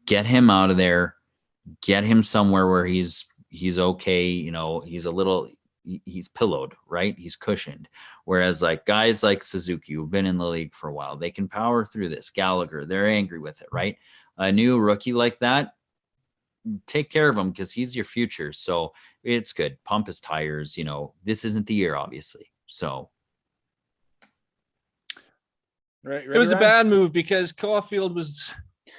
get him out of there, get him somewhere where he's okay. He's a little, he's pillowed, right? He's cushioned. Whereas like guys like Suzuki, who've been in the league for a while, they can power through this. Gallagher, they're angry with it, right? A new rookie like that, take care of him because he's your future. So it's good. Pump his tires. This isn't the year, obviously. So Right, it was a bad move because Caufield was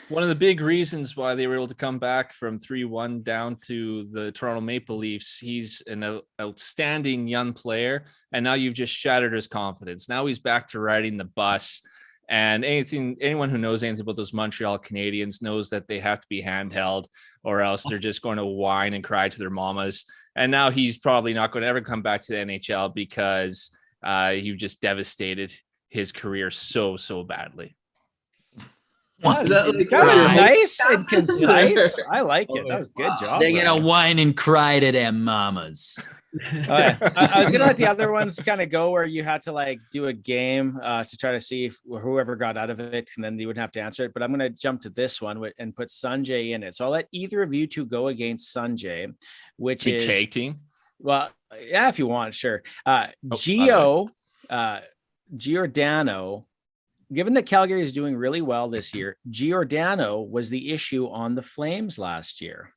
one of the big reasons why they were able to come back from 3-1 down to the Toronto Maple Leafs. He's an outstanding young player, and now you've just shattered his confidence. Now he's back to riding the bus. And anyone who knows anything about those Montreal Canadiens knows that they have to be handheld, or else they're just going to whine and cry to their mamas. And now he's probably not going to ever come back to the NHL because you just devastated his career so badly. Wow, that was nice and concise. I like it. That was a good job. They're gonna whine and cry to them mamas. I was gonna let the other ones kind of go where you had to like do a game to try to see if whoever got out of it, and then you wouldn't have to answer it. But I'm gonna jump to this one and put Sanjay in it. So I'll let either of you two go against Sanjay, which is tag team. Well, yeah, if you want, sure. Giordano. Given that Calgary is doing really well this year, Giordano was the issue on the Flames last year.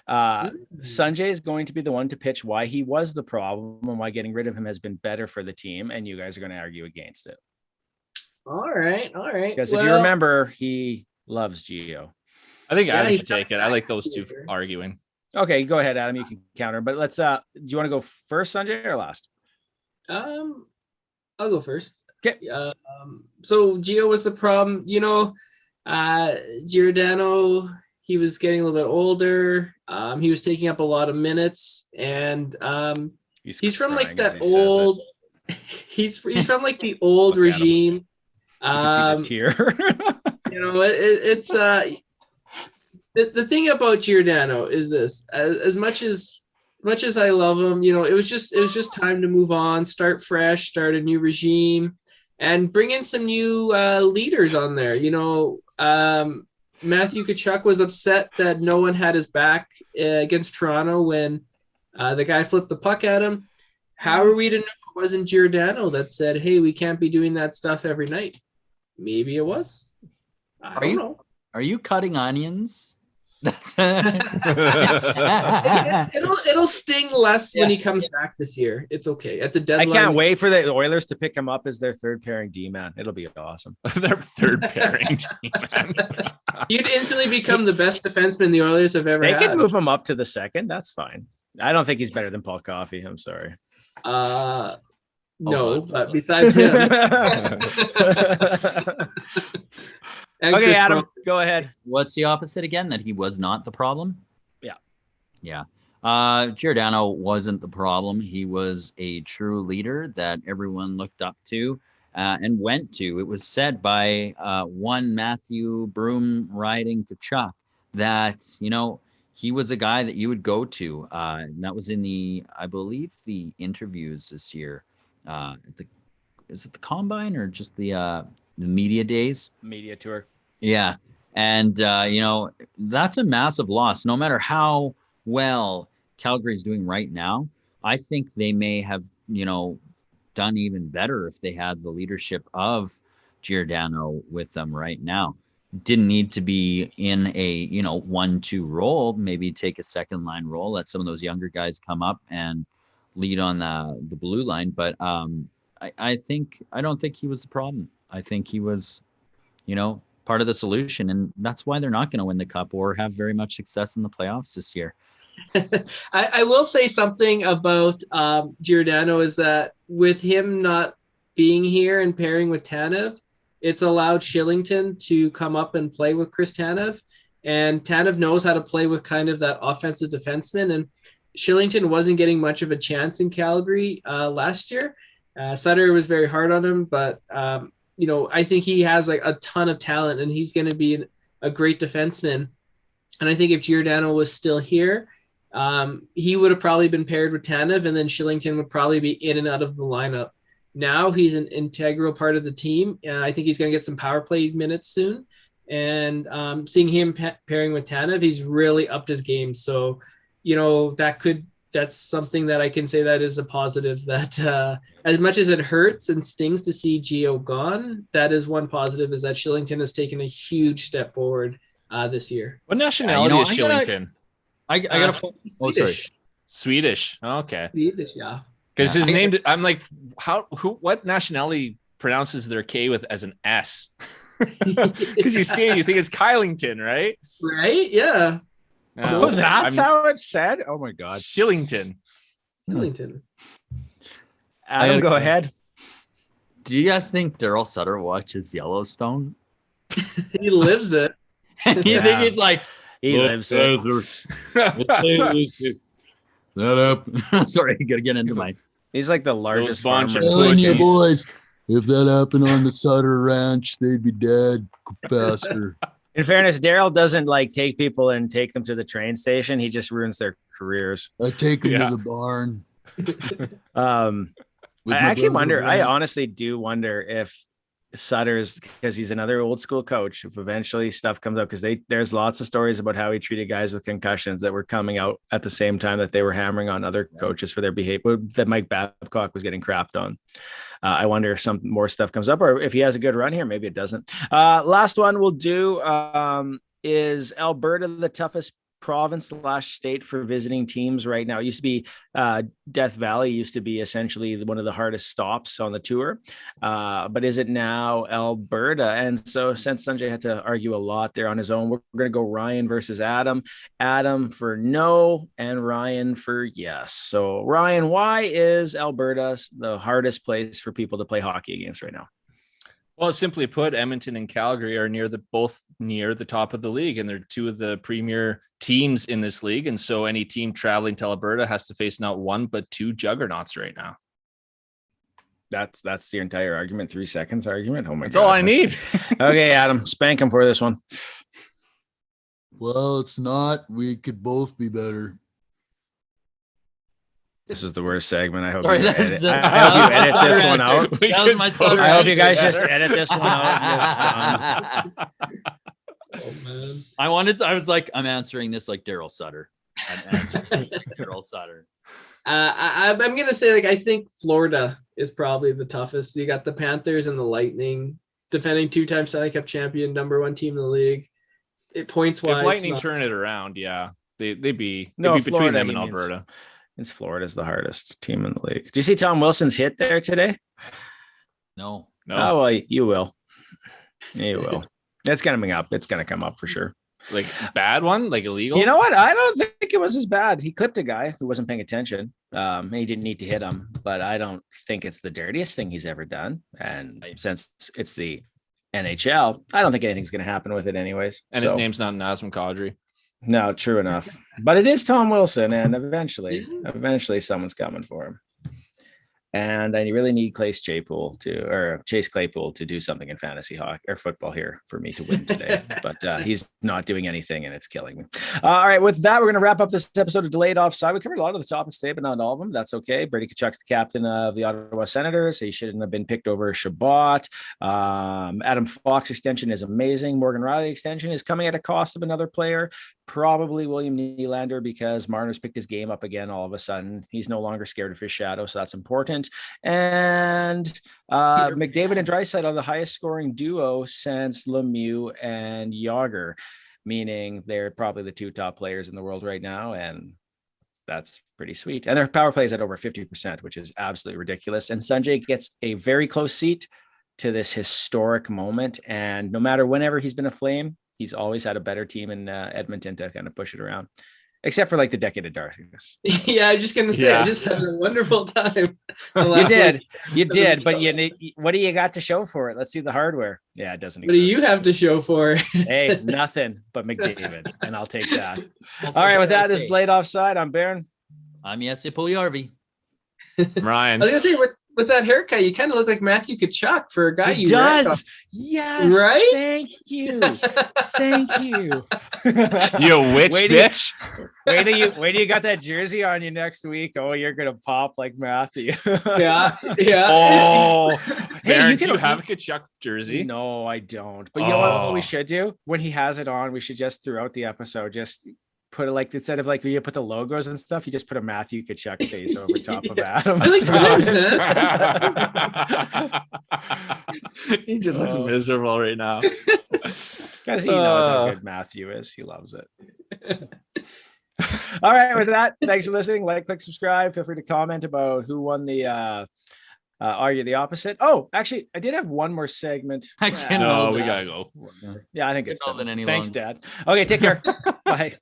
Sanjay is going to be the one to pitch why he was the problem and why getting rid of him has been better for the team, and you guys are going to argue against it. All right. Because if you remember, he loves Gio. I think Adam should take it. I like those two arguing. Okay, go ahead, Adam. You can counter. But let's. Do you want to go first, Sanjay, or last? I'll go first. Okay. So Gio was the problem. Giordano, he was getting a little bit older. He was taking up a lot of minutes, and he's from like that old. He's from like the old regime. I can see the tear. It's the thing about Giordano is this: as much as I love him, it was just time to move on, start fresh, start a new regime, and bring in some new leaders on there. Matthew Tkachuk was upset that no one had his back against Toronto when the guy flipped the puck at him. How are we to know it wasn't Giordano that said, "Hey, we can't be doing that stuff every night"? Maybe it was. I don't know. Are you cutting onions? It'll sting less when he comes back this year. It's okay. At the deadline, I can't wait for the Oilers to pick him up as their third pairing D-man. It'll be awesome. Their third pairing D-man. You'd instantly become the best defenseman the Oilers have ever had. They can move him up to the second. That's fine. I don't think he's better than Paul Coffey. I'm sorry. No, but besides him. Okay, Adam, go ahead. What's the opposite again? That he was not the problem? Yeah. Giordano wasn't the problem. He was a true leader that everyone looked up to and went to. It was said by one Matthew Broom riding Tkachuk that, he was a guy that you would go to. And that was in I believe, the interviews this year. Is it the Combine or just the media days? Media tour. Yeah. And, that's a massive loss. No matter how well Calgary is doing right now, I think they may have, done even better if they had the leadership of Giordano with them right now. Didn't need to be in a, 1-2 role, maybe take a second line role, let some of those younger guys come up and lead on the blue line. But I don't think he was the problem. I think he was, part of the solution, and that's why they're not going to win the cup or have very much success in the playoffs this year. I will say something about Giordano is that with him not being here and pairing with Tanev, it's allowed Shillington to come up and play with Chris Tanev, and Tanev knows how to play with kind of that offensive defenseman, and Shillington wasn't getting much of a chance in Calgary last year. Sutter was very hard on him, but I think he has like a ton of talent, and he's going to be a great defenseman. And I think if Giordano was still here, he would have probably been paired with Tanev, and then Shillington would probably be in and out of the lineup. Now he's an integral part of the team. I think he's going to get some power play minutes soon. And seeing him pairing with Tanev, he's really upped his game. So, that could that's something that I can say that is a positive. That as much as it hurts and stings to see Gio gone, that is one positive, is that Shillington has taken a huge step forward this year. What nationality is Shillington? I got Swedish. Swedish. Okay. Swedish, yeah. Because his name, I'm like, what nationality pronounces their K with as an S? Because you see it, you think it's Kylington, right? Right? Yeah. Oh, that's how it's said. Oh my God. Shillington. Shillington. Adam, go ahead. Do you guys think Daryl Sutter watches Yellowstone? He lives it. You think he's like, he lives it. Shut up. Sorry, gotta get into my. He's like the largest bunch farmer. of Telling you pussies. boys, if that happened on the Sutter Ranch, they'd be dead faster. In fairness, Daryl doesn't like take people and take them to the train station. He just ruins their careers. I take them to the barn. I actually wonder. I honestly do wonder if Sutter's, because he's another old school coach, if eventually stuff comes up, because there's lots of stories about how he treated guys with concussions that were coming out at the same time that they were hammering on other coaches for their behavior, that Mike Babcock was getting crapped on. I wonder if some more stuff comes up, or if he has a good run here. Maybe it doesn't. Last one we'll do is Alberta the toughest province / state for visiting teams right now. It used to be Death Valley used to be essentially one of the hardest stops on the tour, but is it now Alberta? And so since Sanjay had to argue a lot there on his own, we're going to go Ryan versus Adam. Adam for no and Ryan for yes. So Ryan, why is Alberta the hardest place for people to play hockey against right now? Well, simply put, Edmonton and Calgary are both near the top of the league, and they're two of the premier teams in this league. And so any team traveling to Alberta has to face not one, but two juggernauts right now. That's the entire argument. 3 seconds argument. Oh my God. That's all I need. Okay, Adam, spank him for this one. Well, it's not. We could both be better. This was the worst segment. I hope Sorry, you that's- edit, that's- I hope you edit this one out. That was my Sutter I hope you answer. guys just edit this one out. Oh man. I was like, I'm answering this like Daryl Sutter. I'm answering this like Daryl Sutter. I'm gonna say, like, I think Florida is probably the toughest. You got the Panthers and the Lightning, defending 2-time Stanley Cup champion, #1 team in the league. Points wise, If Lightning turn it around, yeah, they'd be No, between Florida, them and he means. Alberta. It's Florida's the hardest team in the league. Do you see Tom Wilson's hit there today? No. Oh, well, you will. You will. It's coming up. It's going to come up for sure. Like bad one, like illegal. You know what? I don't think it was as bad. He clipped a guy who wasn't paying attention. He didn't need to hit him, but I don't think it's the dirtiest thing he's ever done. And since it's the NHL, I don't think anything's going to happen with it anyways. And his name's not Nazem Kadri. No, true enough. But it is Tom Wilson, and eventually someone's coming for him. And I really need Chase Claypool to do something in fantasy hockey or football here for me to win today. But he's not doing anything, and it's killing me. All right, with that, we're going to wrap up this episode of Delayed Offside. We covered a lot of the topics today, but not all of them. That's okay. Brady Tkachuk's the captain of the Ottawa Senators. He shouldn't have been picked over Shabbat. Adam Fox extension is amazing. Morgan Riley extension is coming at a cost of another player, probably William Nylander, because Marner's picked his game up again all of a sudden. He's no longer scared of his shadow, so that's important. And McDavid and Draisaitl are the highest scoring duo since Lemieux and Yager, meaning they're probably the two top players in the world right now, and that's pretty sweet. And their power play is at over 50%, which is absolutely ridiculous. And Sanjay gets a very close seat to this historic moment, and no matter whenever he's been a Flame, he's always had a better team in Edmonton to kind of push it around. Except for like the decade of darkness. Yeah, I'm just gonna say, I just had a wonderful time. You did, but what do you got to show for it? Let's see the hardware. Yeah, it doesn't What do exist. you have to show for it? Hey, nothing but McDavid, and I'll take that. All right, with that, this is Delayed Offside. I'm Baron. I'm Jesse Puljärvi. Ryan. I was gonna say, with that haircut, you kind of look like Matthew Tkachuk for a guy It you does. Yes. Right? Thank you. Thank you. You witch bitch. Wait till you got that jersey on you next week. Oh, you're gonna pop like Matthew. Yeah. Oh, Hey, Baron, do you have a Tkachuk jersey? No, I don't. But you know what we should do? When he has it on, we should just throughout the episode just put it like, instead of like you put the logos and stuff, you just put a Matthew Tkachuk face over top of Adam. I like that, man. He just looks miserable right now. Because he knows how good Matthew is. He loves it. All right. With that, thanks for listening. Like, click, subscribe. Feel free to comment about who won the Argue the Opposite. Oh, actually, I did have one more segment. I can't. No, we gotta go. Yeah, I think it's done. done. Thanks, Dad. Okay, take care. Bye.